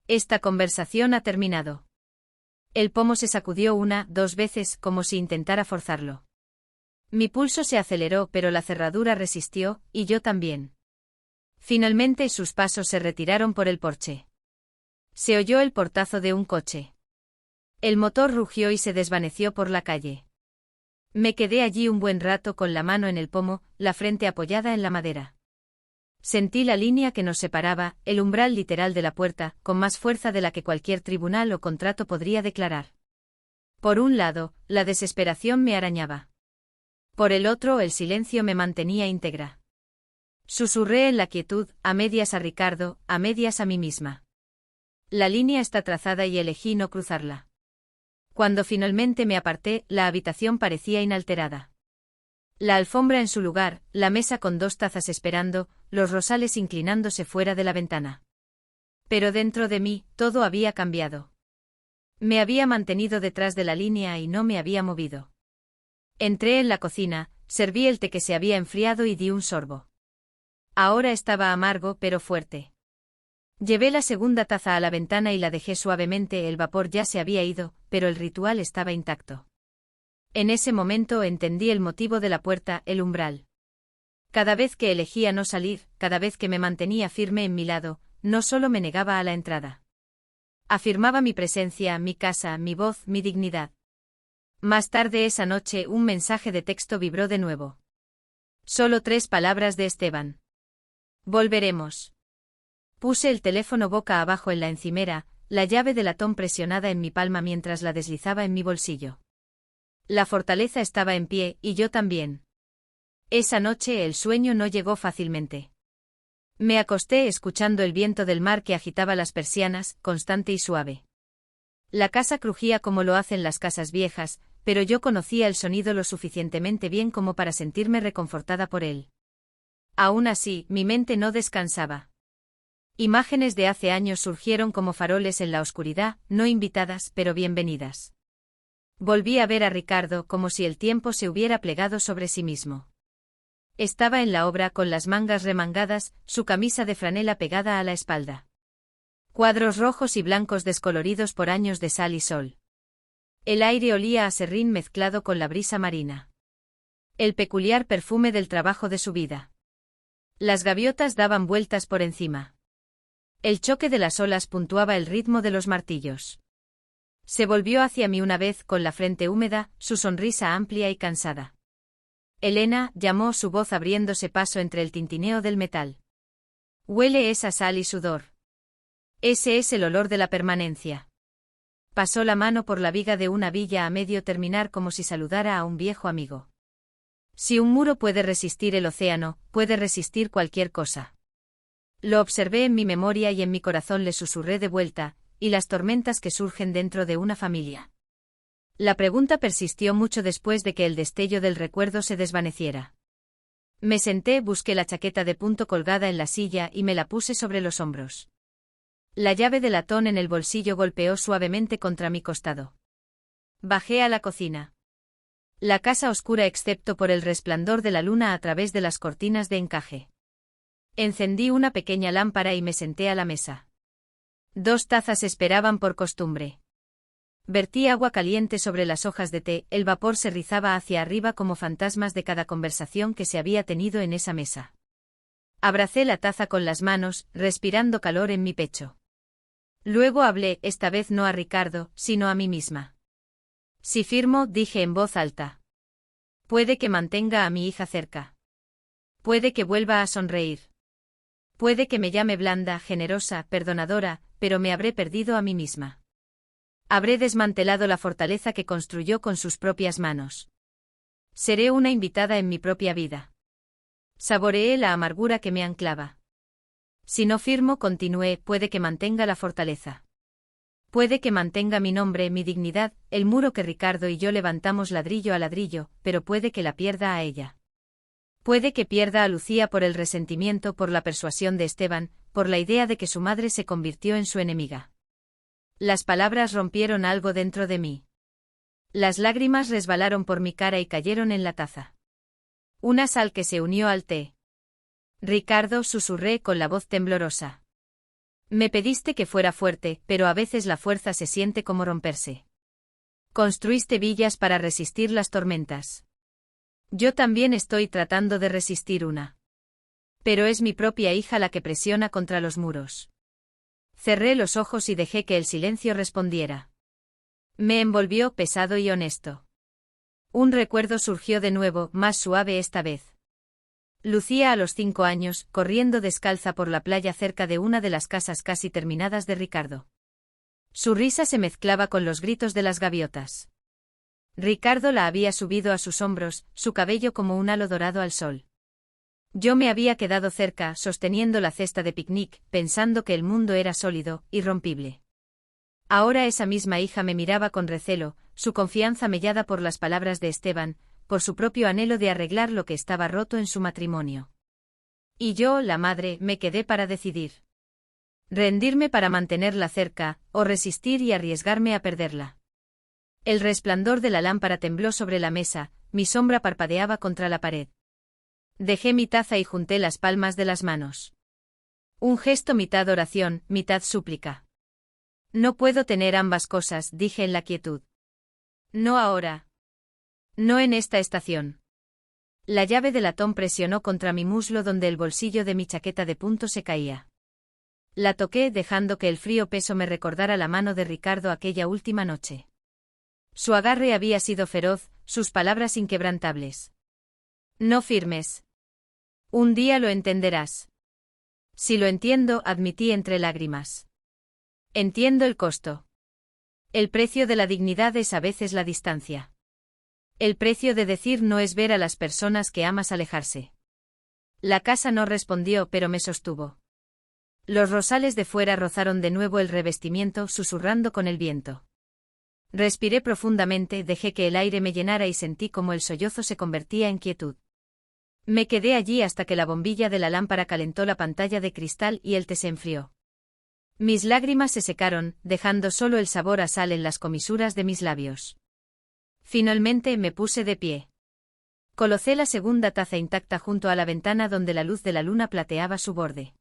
Esta conversación ha terminado. El pomo se sacudió una, dos veces, como si intentara forzarlo. Mi pulso se aceleró, pero la cerradura resistió, y yo también. Finalmente sus pasos se retiraron por el porche. Se oyó el portazo de un coche. El motor rugió y se desvaneció por la calle. Me quedé allí un buen rato con la mano en el pomo, la frente apoyada en la madera. Sentí la línea que nos separaba, el umbral literal de la puerta, con más fuerza de la que cualquier tribunal o contrato podría declarar. Por un lado, la desesperación me arañaba. Por el otro, el silencio me mantenía íntegra. Susurré en la quietud, a medias a Ricardo, a medias a mí misma. La línea está trazada y elegí no cruzarla. Cuando finalmente me aparté, la habitación parecía inalterada. La alfombra en su lugar, la mesa con 2 tazas esperando, los rosales inclinándose fuera de la ventana. Pero dentro de mí, todo había cambiado. Me había mantenido detrás de la línea y no me había movido. Entré en la cocina, serví el té que se había enfriado y di un sorbo. Ahora estaba amargo pero fuerte. Llevé la segunda taza a la ventana y la dejé suavemente, el vapor ya se había ido, pero el ritual estaba intacto. En ese momento entendí el motivo de la puerta, el umbral. Cada vez que elegía no salir, cada vez que me mantenía firme en mi lado, no solo me negaba a la entrada. Afirmaba mi presencia, mi casa, mi voz, mi dignidad. Más tarde esa noche un mensaje de texto vibró de nuevo. Solo 3 palabras de Esteban. Volveremos. Puse el teléfono boca abajo en la encimera, la llave de latón presionada en mi palma mientras la deslizaba en mi bolsillo. La fortaleza estaba en pie, y yo también. Esa noche el sueño no llegó fácilmente. Me acosté escuchando el viento del mar que agitaba las persianas, constante y suave. La casa crujía como lo hacen las casas viejas, pero yo conocía el sonido lo suficientemente bien como para sentirme reconfortada por él. Aún así, mi mente no descansaba. Imágenes de hace años surgieron como faroles en la oscuridad, no invitadas, pero bienvenidas. Volví a ver a Ricardo como si el tiempo se hubiera plegado sobre sí mismo. Estaba en la obra con las mangas remangadas, su camisa de franela pegada a la espalda. Cuadros rojos y blancos descoloridos por años de sal y sol. El aire olía a serrín mezclado con la brisa marina. El peculiar perfume del trabajo de su vida. Las gaviotas daban vueltas por encima. El choque de las olas puntuaba el ritmo de los martillos. Se volvió hacia mí una vez con la frente húmeda, su sonrisa amplia y cansada. Elena, llamó, su voz abriéndose paso entre el tintineo del metal. Huele esa sal y sudor. Ese es el olor de la permanencia. Pasó la mano por la viga de una villa a medio terminar como si saludara a un viejo amigo. Si un muro puede resistir el océano, puede resistir cualquier cosa. Lo observé en mi memoria y en mi corazón le susurré de vuelta, y las tormentas que surgen dentro de una familia. La pregunta persistió mucho después de que el destello del recuerdo se desvaneciera. Me senté, busqué la chaqueta de punto colgada en la silla y me la puse sobre los hombros. La llave de latón en el bolsillo golpeó suavemente contra mi costado. Bajé a la cocina. La casa oscura excepto por el resplandor de la luna a través de las cortinas de encaje. Encendí una pequeña lámpara y me senté a la mesa. 2 tazas esperaban por costumbre. Vertí agua caliente sobre las hojas de té, el vapor se rizaba hacia arriba como fantasmas de cada conversación que se había tenido en esa mesa. Abracé la taza con las manos, respirando calor en mi pecho. Luego hablé, esta vez no a Ricardo, sino a mí misma. Si firmo, dije en voz alta. Puede que mantenga a mi hija cerca. Puede que vuelva a sonreír. Puede que me llame blanda, generosa, perdonadora, pero me habré perdido a mí misma. Habré desmantelado la fortaleza que construyó con sus propias manos. Seré una invitada en mi propia vida. Saboreé la amargura que me anclaba. Si no firmo, continué, puede que mantenga la fortaleza. Puede que mantenga mi nombre, mi dignidad, el muro que Ricardo y yo levantamos ladrillo a ladrillo, pero puede que la pierda a ella. Puede que pierda a Lucía por el resentimiento, por la persuasión de Esteban, por la idea de que su madre se convirtió en su enemiga. Las palabras rompieron algo dentro de mí. Las lágrimas resbalaron por mi cara y cayeron en la taza. Una sal que se unió al té. Ricardo, susurré con la voz temblorosa. Me pediste que fuera fuerte, pero a veces la fuerza se siente como romperse. Construiste villas para resistir las tormentas. Yo también estoy tratando de resistir una. Pero es mi propia hija la que presiona contra los muros. Cerré los ojos y dejé que el silencio respondiera. Me envolvió pesado y honesto. Un recuerdo surgió de nuevo, más suave esta vez. Lucía a los 5 años, corriendo descalza por la playa cerca de una de las casas casi terminadas de Ricardo. Su risa se mezclaba con los gritos de las gaviotas. Ricardo la había subido a sus hombros, su cabello como un halo dorado al sol. Yo me había quedado cerca, sosteniendo la cesta de picnic, pensando que el mundo era sólido, irrompible. Ahora esa misma hija me miraba con recelo, su confianza mellada por las palabras de Esteban, por su propio anhelo de arreglar lo que estaba roto en su matrimonio. Y yo, la madre, me quedé para decidir. Rendirme para mantenerla cerca, o resistir y arriesgarme a perderla. El resplandor de la lámpara tembló sobre la mesa, mi sombra parpadeaba contra la pared. Dejé mi taza y junté las palmas de las manos. Un gesto mitad oración, mitad súplica. No puedo tener ambas cosas, dije en la quietud. No ahora. No en esta estación. La llave de latón presionó contra mi muslo donde el bolsillo de mi chaqueta de punto se caía. La toqué dejando que el frío peso me recordara la mano de Ricardo aquella última noche. Su agarre había sido feroz, sus palabras inquebrantables. No firmes. Un día lo entenderás. Si lo entiendo, admití entre lágrimas. Entiendo el costo. El precio de la dignidad es a veces la distancia. El precio de decir no es ver a las personas que amas alejarse. La casa no respondió, pero me sostuvo. Los rosales de fuera rozaron de nuevo el revestimiento, susurrando con el viento. Respiré profundamente, dejé que el aire me llenara y sentí como el sollozo se convertía en quietud. Me quedé allí hasta que la bombilla de la lámpara calentó la pantalla de cristal y el té se enfrió. Mis lágrimas se secaron, dejando solo el sabor a sal en las comisuras de mis labios. Finalmente me puse de pie. Colocé la segunda taza intacta junto a la ventana donde la luz de la luna plateaba su borde.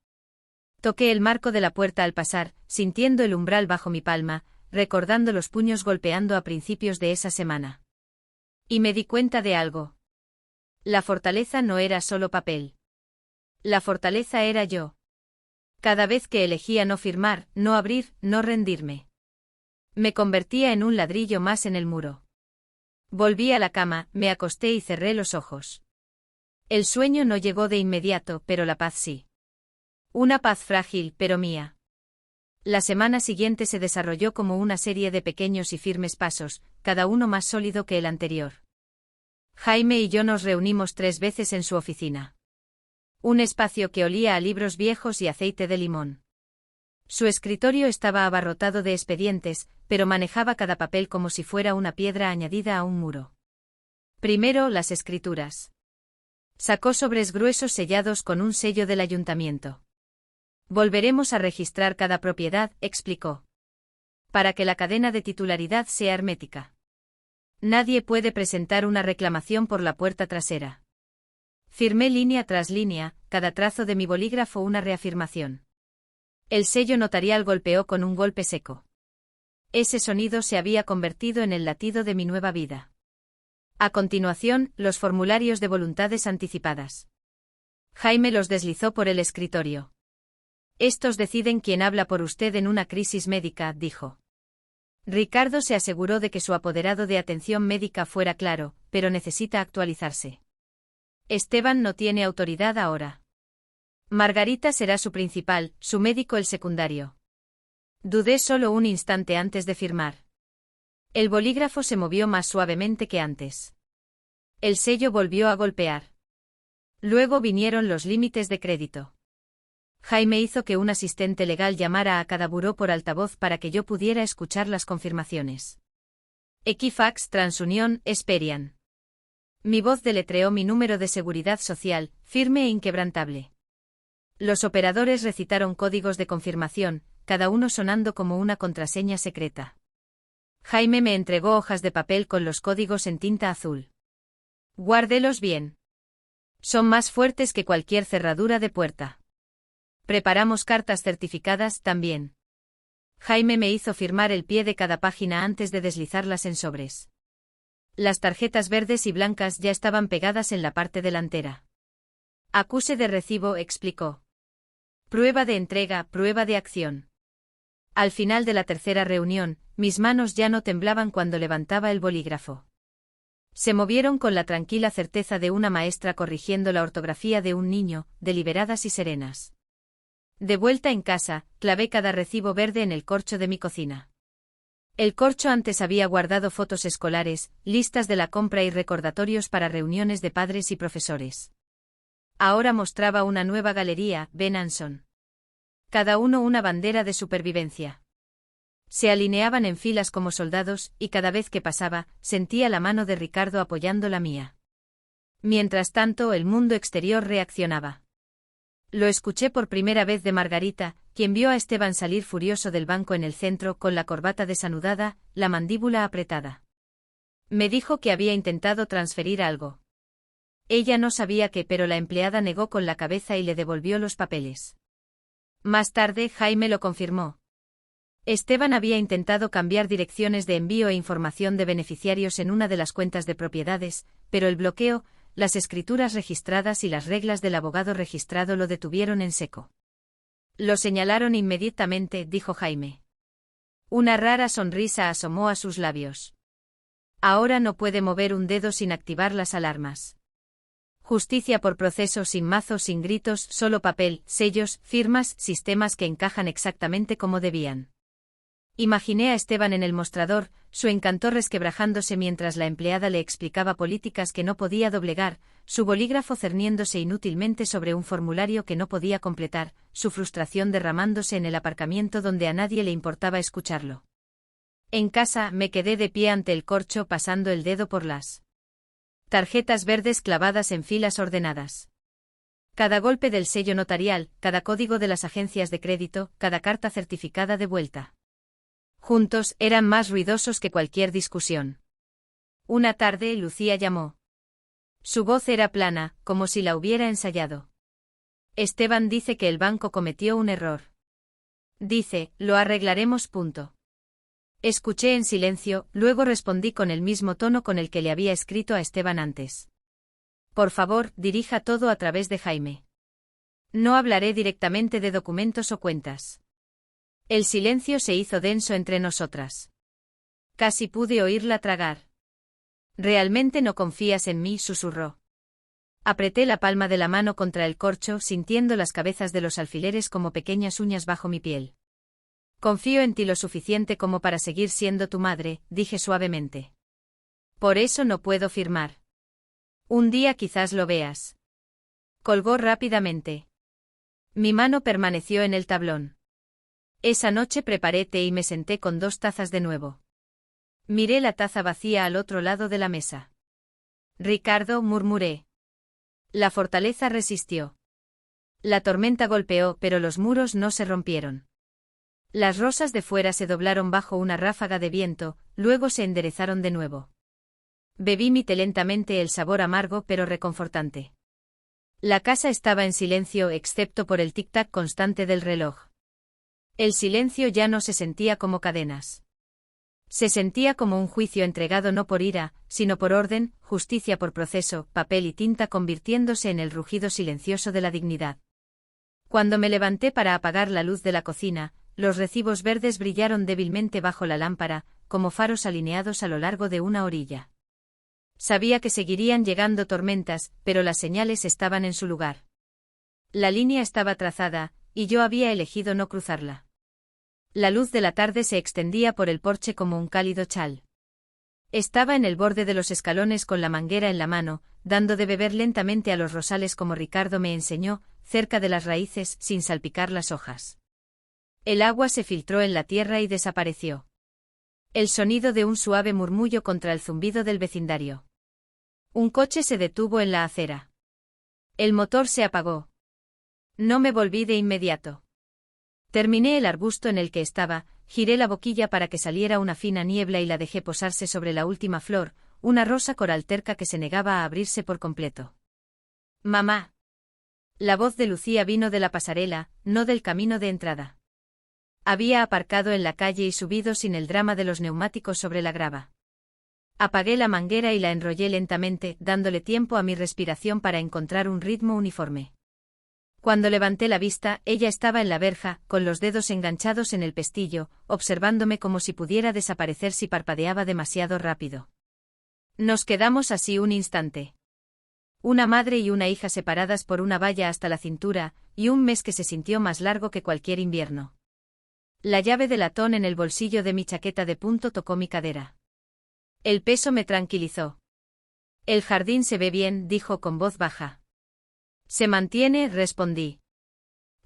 Toqué el marco de la puerta al pasar, sintiendo el umbral bajo mi palma, recordando los puños golpeando a principios de esa semana. Y me di cuenta de algo. La fortaleza no era solo papel. La fortaleza era yo. Cada vez que elegía no firmar, no abrir, no rendirme. Me convertía en un ladrillo más en el muro. Volví a la cama, me acosté y cerré los ojos. El sueño no llegó de inmediato, pero la paz sí. Una paz frágil, pero mía. La semana siguiente se desarrolló como una serie de pequeños y firmes pasos, cada uno más sólido que el anterior. Jaime y yo nos reunimos 3 veces en su oficina. Un espacio que olía a libros viejos y aceite de limón. Su escritorio estaba abarrotado de expedientes, pero manejaba cada papel como si fuera una piedra añadida a un muro. Primero, las escrituras. Sacó sobres gruesos sellados con un sello del ayuntamiento. Volveremos a registrar cada propiedad, explicó. Para que la cadena de titularidad sea hermética. Nadie puede presentar una reclamación por la puerta trasera. Firmé línea tras línea, cada trazo de mi bolígrafo una reafirmación. El sello notarial golpeó con un golpe seco. Ese sonido se había convertido en el latido de mi nueva vida. A continuación, los formularios de voluntades anticipadas. Jaime los deslizó por el escritorio. Estos deciden quién habla por usted en una crisis médica, dijo. Ricardo se aseguró de que su apoderado de atención médica fuera claro, pero necesita actualizarse. Esteban no tiene autoridad ahora. Margarita será su principal, su médico el secundario. Dudé solo un instante antes de firmar. El bolígrafo se movió más suavemente que antes. El sello volvió a golpear. Luego vinieron los límites de crédito. Jaime hizo que un asistente legal llamara a cada buró por altavoz para que yo pudiera escuchar las confirmaciones. Equifax, TransUnión, Experian. Mi voz deletreó mi número de seguridad social, firme e inquebrantable. Los operadores recitaron códigos de confirmación, cada uno sonando como una contraseña secreta. Jaime me entregó hojas de papel con los códigos en tinta azul. Guárdelos bien. Son más fuertes que cualquier cerradura de puerta. Preparamos cartas certificadas también. Jaime me hizo firmar el pie de cada página antes de deslizarlas en sobres. Las tarjetas verdes y blancas ya estaban pegadas en la parte delantera. Acuse de recibo, explicó. Prueba de entrega, prueba de acción. Al final de la tercera reunión, mis manos ya no temblaban cuando levantaba el bolígrafo. Se movieron con la tranquila certeza de una maestra corrigiendo la ortografía de un niño, deliberadas y serenas. De vuelta en casa, clavé cada recibo verde en el corcho de mi cocina. El corcho antes había guardado fotos escolares, listas de la compra y recordatorios para reuniones de padres y profesores. Ahora mostraba una nueva galería, Ben Anson. Cada uno una bandera de supervivencia. Se alineaban en filas como soldados, y cada vez que pasaba, sentía la mano de Ricardo apoyando la mía. Mientras tanto, el mundo exterior reaccionaba. Lo escuché por primera vez de Margarita, quien vio a Esteban salir furioso del banco en el centro con la corbata desanudada, la mandíbula apretada. Me dijo que había intentado transferir algo. Ella no sabía qué, pero la empleada negó con la cabeza y le devolvió los papeles. Más tarde, Jaime lo confirmó. Esteban había intentado cambiar direcciones de envío e información de beneficiarios en una de las cuentas de propiedades, pero el bloqueo, las escrituras registradas y las reglas del abogado registrado lo detuvieron en seco. Lo señalaron inmediatamente, dijo Jaime. Una rara sonrisa asomó a sus labios. Ahora no puede mover un dedo sin activar las alarmas. Justicia por proceso, sin mazos, sin gritos, solo papel, sellos, firmas, sistemas que encajan exactamente como debían. Imaginé a Esteban en el mostrador, su encanto resquebrajándose mientras la empleada le explicaba políticas que no podía doblegar, su bolígrafo cerniéndose inútilmente sobre un formulario que no podía completar, su frustración derramándose en el aparcamiento donde a nadie le importaba escucharlo. En casa, me quedé de pie ante el corcho pasando el dedo por las tarjetas verdes clavadas en filas ordenadas. Cada golpe del sello notarial, cada código de las agencias de crédito, cada carta certificada de vuelta. Juntos, eran más ruidosos que cualquier discusión. Una tarde, Lucía llamó. Su voz era plana, como si la hubiera ensayado. Esteban dice que el banco cometió un error. Dice, lo arreglaremos. Escuché en silencio, luego respondí con el mismo tono con el que le había escrito a Esteban antes. Por favor, dirija todo a través de Jaime. No hablaré directamente de documentos o cuentas. El silencio se hizo denso entre nosotras. Casi pude oírla tragar. ¿Realmente no confías en mí?, susurró. Apreté la palma de la mano contra el corcho, sintiendo las cabezas de los alfileres como pequeñas uñas bajo mi piel. Confío en ti lo suficiente como para seguir siendo tu madre, dije suavemente. Por eso no puedo firmar. Un día quizás lo veas. Colgó rápidamente. Mi mano permaneció en el tablón. Esa noche preparé té y me senté con 2 tazas de nuevo. Miré la taza vacía al otro lado de la mesa. Ricardo, murmuré. La fortaleza resistió. La tormenta golpeó, pero los muros no se rompieron. Las rosas de fuera se doblaron bajo una ráfaga de viento, luego se enderezaron de nuevo. Bebí mi té lentamente, el sabor amargo pero reconfortante. La casa estaba en silencio excepto por el tic-tac constante del reloj. El silencio ya no se sentía como cadenas. Se sentía como un juicio entregado no por ira, sino por orden, justicia por proceso, papel y tinta convirtiéndose en el rugido silencioso de la dignidad. Cuando me levanté para apagar la luz de la cocina, los recibos verdes brillaron débilmente bajo la lámpara, como faros alineados a lo largo de una orilla. Sabía que seguirían llegando tormentas, pero las señales estaban en su lugar. La línea estaba trazada, y yo había elegido no cruzarla. La luz de la tarde se extendía por el porche como un cálido chal. Estaba en el borde de los escalones con la manguera en la mano, dando de beber lentamente a los rosales como Ricardo me enseñó, cerca de las raíces, sin salpicar las hojas. El agua se filtró en la tierra y desapareció. El sonido de un suave murmullo contra el zumbido del vecindario. Un coche se detuvo en la acera. El motor se apagó. No me volví de inmediato. Terminé el arbusto en el que estaba, giré la boquilla para que saliera una fina niebla y la dejé posarse sobre la última flor, una rosa coral terca que se negaba a abrirse por completo. «Mamá». La voz de Lucía vino de la pasarela, no del camino de entrada. Había aparcado en la calle y subido sin el drama de los neumáticos sobre la grava. Apagué la manguera y la enrollé lentamente, dándole tiempo a mi respiración para encontrar un ritmo uniforme. Cuando levanté la vista, ella estaba en la verja, con los dedos enganchados en el pestillo, observándome como si pudiera desaparecer si parpadeaba demasiado rápido. Nos quedamos así un instante. Una madre y una hija separadas por una valla hasta la cintura, y un mes que se sintió más largo que cualquier invierno. La llave de latón en el bolsillo de mi chaqueta de punto tocó mi cadera. El peso me tranquilizó. El jardín se ve bien, dijo con voz baja. Se mantiene, respondí.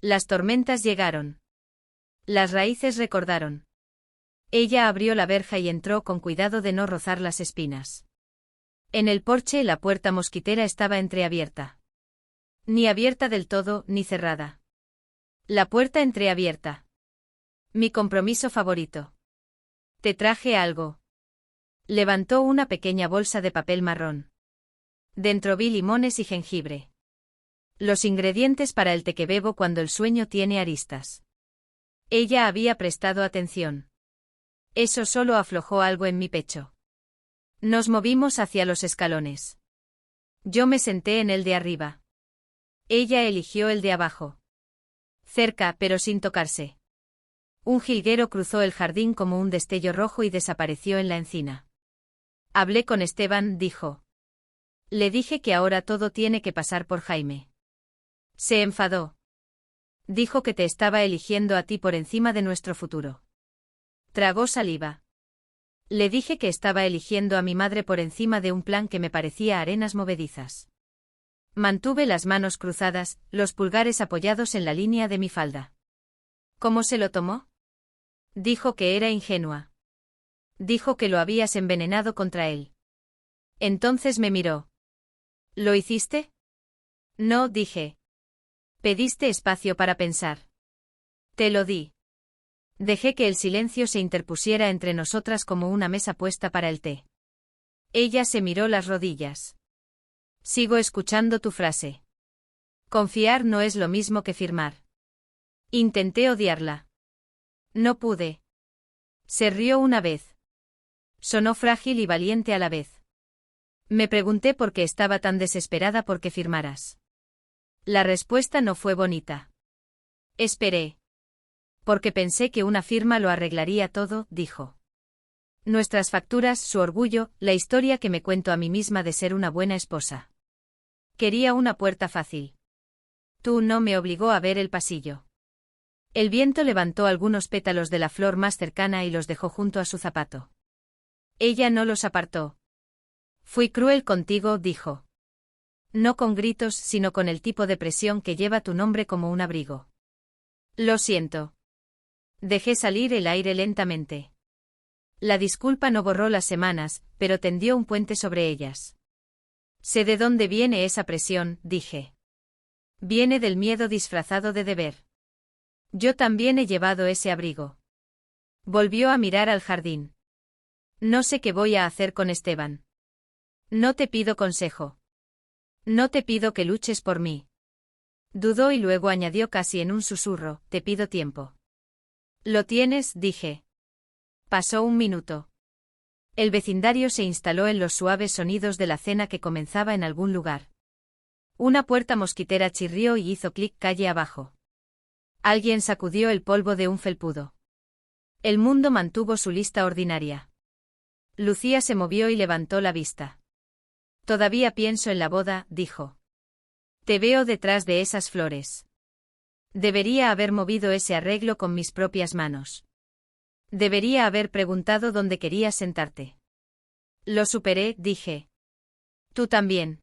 Las tormentas llegaron. Las raíces recordaron. Ella abrió la verja y entró con cuidado de no rozar las espinas. En el porche la puerta mosquitera estaba entreabierta. Ni abierta del todo, ni cerrada. La puerta entreabierta. Mi compromiso favorito. Te traje algo. Levantó una pequeña bolsa de papel marrón. Dentro vi limones y jengibre. Los ingredientes para el té que bebo cuando el sueño tiene aristas. Ella había prestado atención. Eso solo aflojó algo en mi pecho. Nos movimos hacia los escalones. Yo me senté en el de arriba. Ella eligió el de abajo. Cerca, pero sin tocarse. Un jilguero cruzó el jardín como un destello rojo y desapareció en la encina. Hablé con Esteban, dijo. Le dije que ahora todo tiene que pasar por Jaime. Se enfadó. Dijo que te estaba eligiendo a ti por encima de nuestro futuro. Tragó saliva. Le dije que estaba eligiendo a mi madre por encima de un plan que me parecía arenas movedizas. Mantuve las manos cruzadas, los pulgares apoyados en la línea de mi falda. ¿Cómo se lo tomó? Dijo que era ingenua. Dijo que lo habías envenenado contra él. Entonces me miró. ¿Lo hiciste? No, dije. Pediste espacio para pensar. Te lo di. Dejé que el silencio se interpusiera entre nosotras como una mesa puesta para el té. Ella se miró las rodillas. Sigo escuchando tu frase. Confiar no es lo mismo que firmar. Intenté odiarla. No pude. Se rió una vez. Sonó frágil y valiente a la vez. Me pregunté por qué estaba tan desesperada por que firmaras. La respuesta no fue bonita. Esperé. Porque pensé que una firma lo arreglaría todo, dijo. Nuestras facturas, su orgullo, la historia que me cuento a mí misma de ser una buena esposa. Quería una puerta fácil. Tú no me obligó a ver el pasillo. El viento levantó algunos pétalos de la flor más cercana y los dejó junto a su zapato. Ella no los apartó. Fui cruel contigo, dijo. No con gritos, sino con el tipo de presión que lleva tu nombre como un abrigo. Lo siento. Dejé salir el aire lentamente. La disculpa no borró las semanas, pero tendió un puente sobre ellas. Sé de dónde viene esa presión, dije. Viene del miedo disfrazado de deber. Yo también he llevado ese abrigo. Volvió a mirar al jardín. No sé qué voy a hacer con Esteban. No te pido consejo. No te pido que luches por mí. Dudó y luego añadió casi en un susurro, te pido tiempo. ¿Lo tienes?, dije. Pasó un minuto. El vecindario se instaló en los suaves sonidos de la cena que comenzaba en algún lugar. Una puerta mosquitera chirrió y hizo clic calle abajo. Alguien sacudió el polvo de un felpudo. El mundo mantuvo su lista ordinaria. Lucía se movió y levantó la vista. Todavía pienso en la boda, dijo. Te veo detrás de esas flores. Debería haber movido ese arreglo con mis propias manos. Debería haber preguntado dónde querías sentarte. Lo superé, dije. Tú también.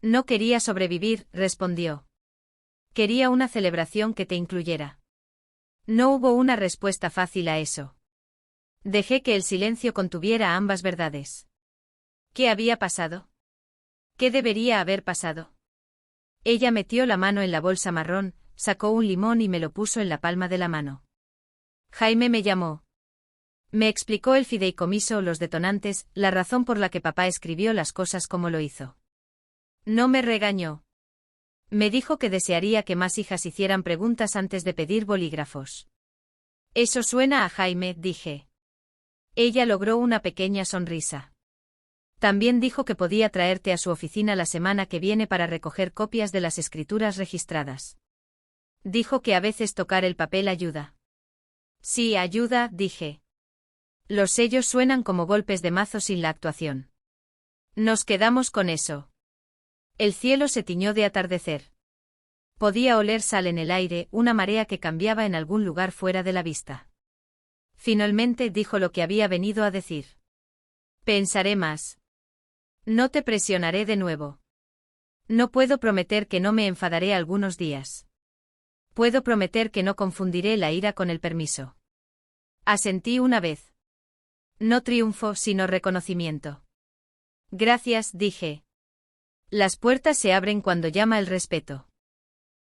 No quería sobrevivir, respondió. Quería una celebración que te incluyera. No hubo una respuesta fácil a eso. Dejé que el silencio contuviera ambas verdades. ¿Qué había pasado? ¿Qué debería haber pasado? Ella metió la mano en la bolsa marrón, sacó un limón y me lo puso en la palma de la mano. Jaime me llamó. Me explicó el fideicomiso, los detonantes, la razón por la que papá escribió las cosas como lo hizo. No me regañó. Me dijo que desearía que más hijas hicieran preguntas antes de pedir bolígrafos. Eso suena a Jaime, dije. Ella logró una pequeña sonrisa. También dijo que podía traerte a su oficina la semana que viene para recoger copias de las escrituras registradas. Dijo que a veces tocar el papel ayuda. Sí, ayuda, dije. Los sellos suenan como golpes de mazo sin la actuación. Nos quedamos con eso. El cielo se tiñó de atardecer. Podía oler sal en el aire, una marea que cambiaba en algún lugar fuera de la vista. Finalmente dijo lo que había venido a decir. Pensaré más. No te presionaré de nuevo. No puedo prometer que no me enfadaré algunos días. Puedo prometer que no confundiré la ira con el permiso. Asentí una vez. No triunfo, sino reconocimiento. Gracias, dije. Las puertas se abren cuando llama el respeto.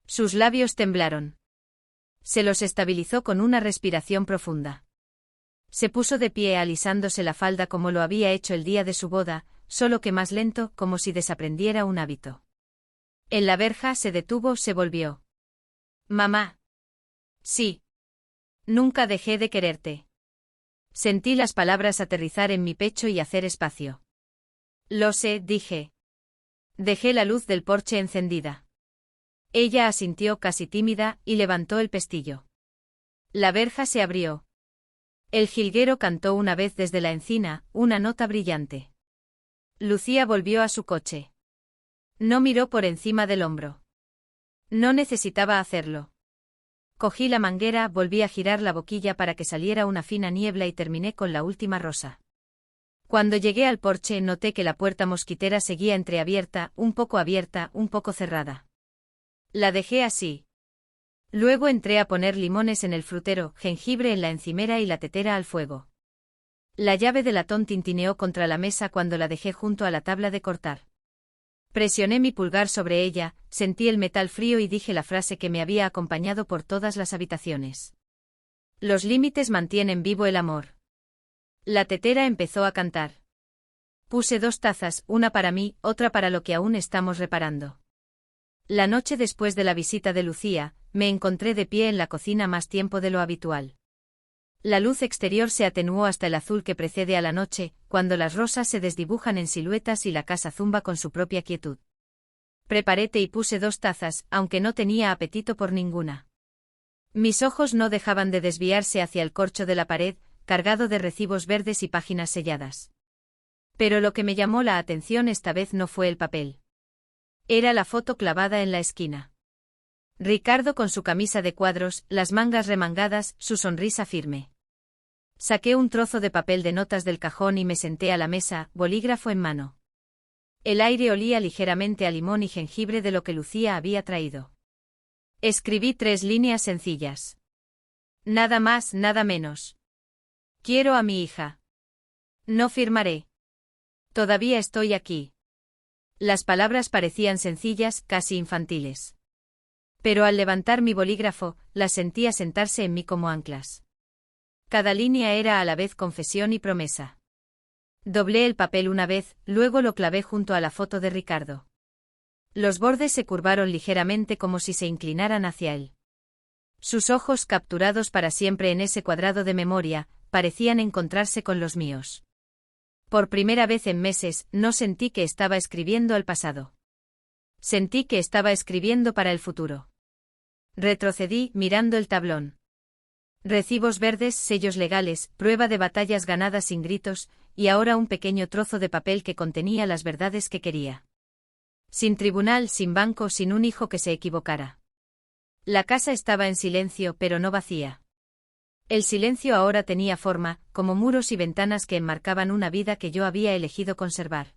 Sus labios temblaron. Se los estabilizó con una respiración profunda. Se puso de pie alisándose la falda como lo había hecho el día de su boda, solo que más lento, como si desaprendiera un hábito. En la verja se detuvo, se volvió. Mamá. Sí. Nunca dejé de quererte. Sentí las palabras aterrizar en mi pecho y hacer espacio. Lo sé, dije. Dejé la luz del porche encendida. Ella asintió casi tímida y levantó el pestillo. La verja se abrió. El jilguero cantó una vez desde la encina, una nota brillante. Lucía volvió a su coche. No miró por encima del hombro. No necesitaba hacerlo. Cogí la manguera, volví a girar la boquilla para que saliera una fina niebla y terminé con la última rosa. Cuando llegué al porche noté que la puerta mosquitera seguía entreabierta, un poco cerrada. La dejé así. Luego entré a poner limones en el frutero, jengibre en la encimera y la tetera al fuego. La llave de latón tintineó contra la mesa cuando la dejé junto a la tabla de cortar. Presioné mi pulgar sobre ella, sentí el metal frío y dije la frase que me había acompañado por todas las habitaciones. Los límites mantienen vivo el amor. La tetera empezó a cantar. Puse 2 tazas, una para mí, otra para lo que aún estamos reparando. La noche después de la visita de Lucía, me encontré de pie en la cocina más tiempo de lo habitual. La luz exterior se atenuó hasta el azul que precede a la noche, cuando las rosas se desdibujan en siluetas y la casa zumba con su propia quietud. Preparé té y puse 2 tazas, aunque no tenía apetito por ninguna. Mis ojos no dejaban de desviarse hacia el corcho de la pared, cargado de recibos verdes y páginas selladas. Pero lo que me llamó la atención esta vez no fue el papel. Era la foto clavada en la esquina. Ricardo con su camisa de cuadros, las mangas remangadas, su sonrisa firme. Saqué un trozo de papel de notas del cajón y me senté a la mesa, bolígrafo en mano. El aire olía ligeramente a limón y jengibre de lo que Lucía había traído. Escribí 3 líneas sencillas. Nada más, nada menos. Quiero a mi hija. No firmaré. Todavía estoy aquí. Las palabras parecían sencillas, casi infantiles. Pero al levantar mi bolígrafo, las sentía sentarse en mí como anclas. Cada línea era a la vez confesión y promesa. Doblé el papel una vez, luego lo clavé junto a la foto de Ricardo. Los bordes se curvaron ligeramente como si se inclinaran hacia él. Sus ojos, capturados para siempre en ese cuadrado de memoria, parecían encontrarse con los míos. Por primera vez en meses, no sentí que estaba escribiendo al pasado. Sentí que estaba escribiendo para el futuro. Retrocedí, mirando el tablón. Recibos verdes, sellos legales, prueba de batallas ganadas sin gritos, y ahora un pequeño trozo de papel que contenía las verdades que quería. Sin tribunal, sin banco, sin un hijo que se equivocara. La casa estaba en silencio, pero no vacía. El silencio ahora tenía forma, como muros y ventanas que enmarcaban una vida que yo había elegido conservar.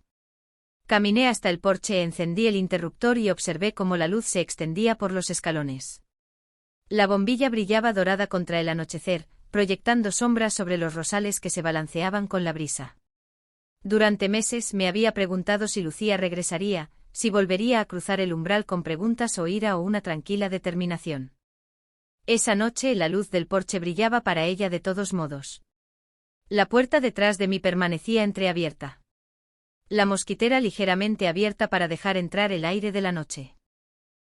Caminé hasta el porche, encendí el interruptor y observé cómo la luz se extendía por los escalones. La bombilla brillaba dorada contra el anochecer, proyectando sombras sobre los rosales que se balanceaban con la brisa. Durante meses me había preguntado si Lucía regresaría, si volvería a cruzar el umbral con preguntas o ira o una tranquila determinación. Esa noche la luz del porche brillaba para ella de todos modos. La puerta detrás de mí permanecía entreabierta. La mosquitera ligeramente abierta para dejar entrar el aire de la noche.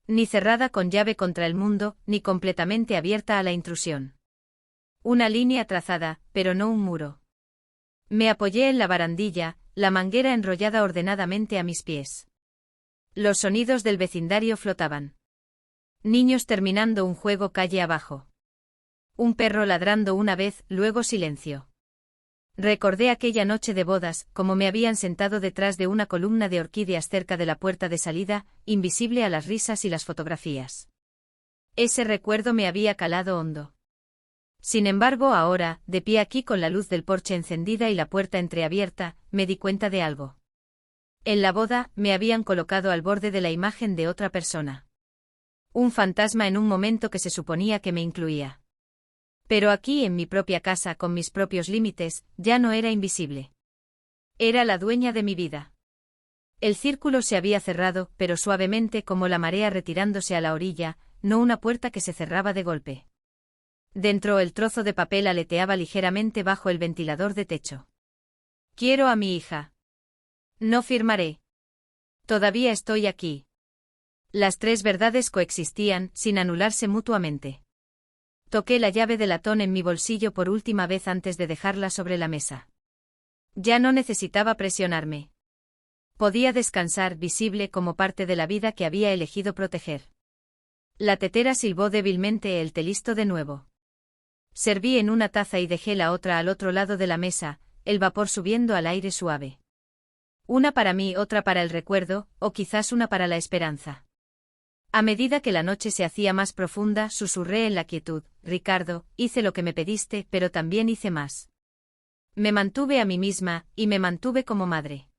Ni cerrada con llave contra el mundo, ni completamente abierta a la intrusión. Una línea trazada, pero no un muro. Me apoyé en la barandilla, la manguera enrollada ordenadamente a mis pies. Los sonidos del vecindario flotaban. Niños terminando un juego calle abajo. Un perro ladrando una vez, luego silencio. Recordé aquella noche de bodas, como me habían sentado detrás de una columna de orquídeas cerca de la puerta de salida, invisible a las risas y las fotografías. Ese recuerdo me había calado hondo. Sin embargo, ahora, de pie aquí con la luz del porche encendida y la puerta entreabierta, me di cuenta de algo. En la boda, me habían colocado al borde de la imagen de otra persona. Un fantasma en un momento que se suponía que me incluía. Pero aquí, en mi propia casa, con mis propios límites, ya no era invisible. Era la dueña de mi vida. El círculo se había cerrado, pero suavemente como la marea retirándose a la orilla, no una puerta que se cerraba de golpe. Dentro el trozo de papel aleteaba ligeramente bajo el ventilador de techo. Quiero a mi hija. No firmaré. Todavía estoy aquí. Las 3 verdades coexistían, sin anularse mutuamente. Toqué la llave de latón en mi bolsillo por última vez antes de dejarla sobre la mesa. Ya no necesitaba presionarme. Podía descansar, visible como parte de la vida que había elegido proteger. La tetera silbó débilmente, el té listo de nuevo. Serví en una taza y dejé la otra al otro lado de la mesa, el vapor subiendo al aire suave. Una para mí, otra para el recuerdo, o quizás una para la esperanza. A medida que la noche se hacía más profunda, susurré en la quietud: Ricardo, hice lo que me pediste, pero también hice más. Me mantuve a mí misma, y me mantuve como madre.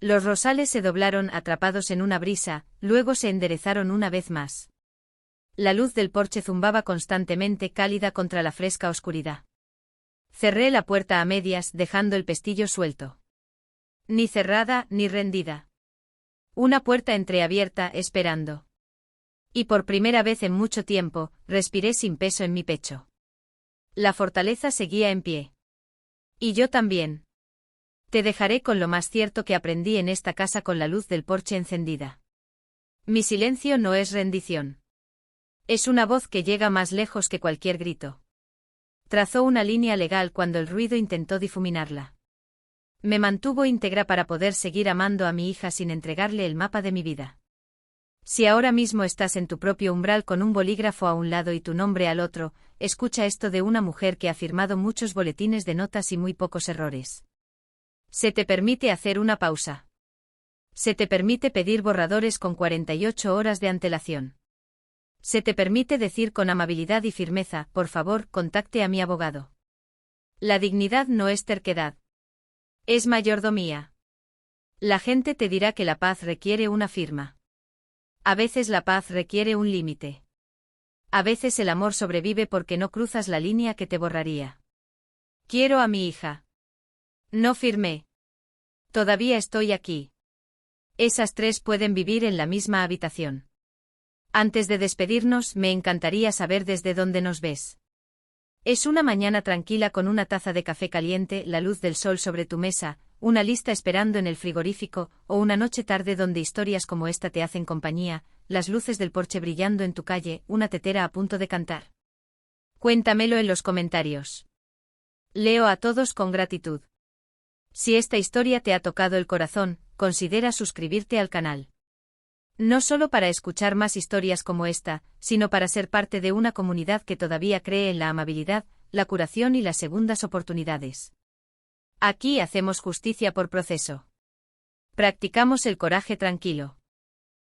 Los rosales se doblaron atrapados en una brisa, luego se enderezaron una vez más. La luz del porche zumbaba constantemente, cálida contra la fresca oscuridad. Cerré la puerta a medias, dejando el pestillo suelto. Ni cerrada, ni rendida. Una puerta entreabierta, esperando. Y por primera vez en mucho tiempo, respiré sin peso en mi pecho. La fortaleza seguía en pie. Y yo también. Te dejaré con lo más cierto que aprendí en esta casa con la luz del porche encendida. Mi silencio no es rendición. Es una voz que llega más lejos que cualquier grito. Trazó una línea legal cuando el ruido intentó difuminarla. Me mantuvo íntegra para poder seguir amando a mi hija sin entregarle el mapa de mi vida. Si ahora mismo estás en tu propio umbral con un bolígrafo a un lado y tu nombre al otro, escucha esto de una mujer que ha firmado muchos boletines de notas y muy pocos errores. Se te permite hacer una pausa. Se te permite pedir borradores con 48 horas de antelación. Se te permite decir con amabilidad y firmeza, por favor, contacte a mi abogado. La dignidad no es terquedad. Es mayordomía. La gente te dirá que la paz requiere una firma. A veces la paz requiere un límite. A veces el amor sobrevive porque no cruzas la línea que te borraría. Quiero a mi hija. No firmé. Todavía estoy aquí. Esas tres pueden vivir en la misma habitación. Antes de despedirnos, me encantaría saber desde dónde nos ves. Es una mañana tranquila con una taza de café caliente, la luz del sol sobre tu mesa, una lista esperando en el frigorífico, o una noche tarde donde historias como esta te hacen compañía, las luces del porche brillando en tu calle, una tetera a punto de cantar. Cuéntamelo en los comentarios. Leo a todos con gratitud. Si esta historia te ha tocado el corazón, considera suscribirte al canal. No solo para escuchar más historias como esta, sino para ser parte de una comunidad que todavía cree en la amabilidad, la curación y las segundas oportunidades. Aquí hacemos justicia por proceso. Practicamos el coraje tranquilo.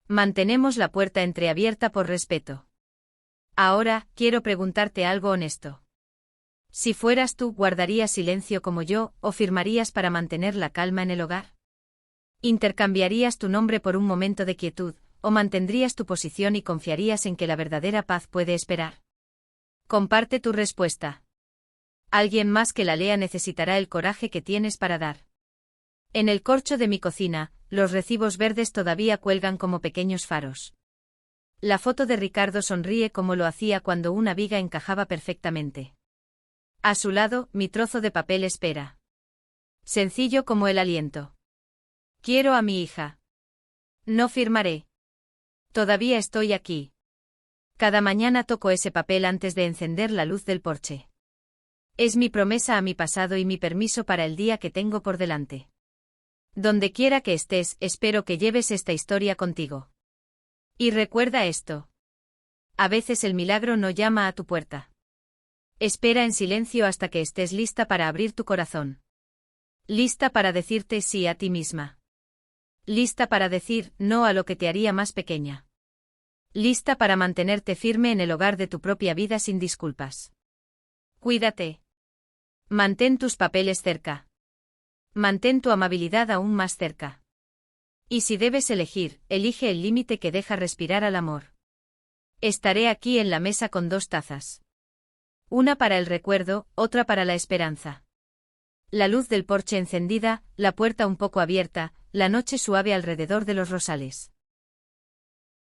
Mantenemos la puerta entreabierta por respeto. Ahora, quiero preguntarte algo honesto. Si fueras tú, ¿guardarías silencio como yo, o firmarías para mantener la calma en el hogar? ¿Intercambiarías tu nombre por un momento de quietud, o mantendrías tu posición y confiarías en que la verdadera paz puede esperar? Comparte tu respuesta. Alguien más que la lea necesitará el coraje que tienes para dar. En el corcho de mi cocina, los recibos verdes todavía cuelgan como pequeños faros. La foto de Ricardo sonríe como lo hacía cuando una viga encajaba perfectamente. A su lado, mi trozo de papel espera. Sencillo como el aliento. Quiero a mi hija. No firmaré. Todavía estoy aquí. Cada mañana toco ese papel antes de encender la luz del porche. Es mi promesa a mi pasado y mi permiso para el día que tengo por delante. Donde quiera que estés, espero que lleves esta historia contigo. Y recuerda esto. A veces el milagro no llama a tu puerta. Espera en silencio hasta que estés lista para abrir tu corazón. Lista para decirte sí a ti misma. Lista para decir no a lo que te haría más pequeña. Lista para mantenerte firme en el hogar de tu propia vida sin disculpas. Cuídate. Mantén tus papeles cerca. Mantén tu amabilidad aún más cerca. Y si debes elegir, elige el límite que deja respirar al amor. Estaré aquí en la mesa con 2 tazas. Una para el recuerdo, otra para la esperanza. La luz del porche encendida, la puerta un poco abierta, la noche suave alrededor de los rosales.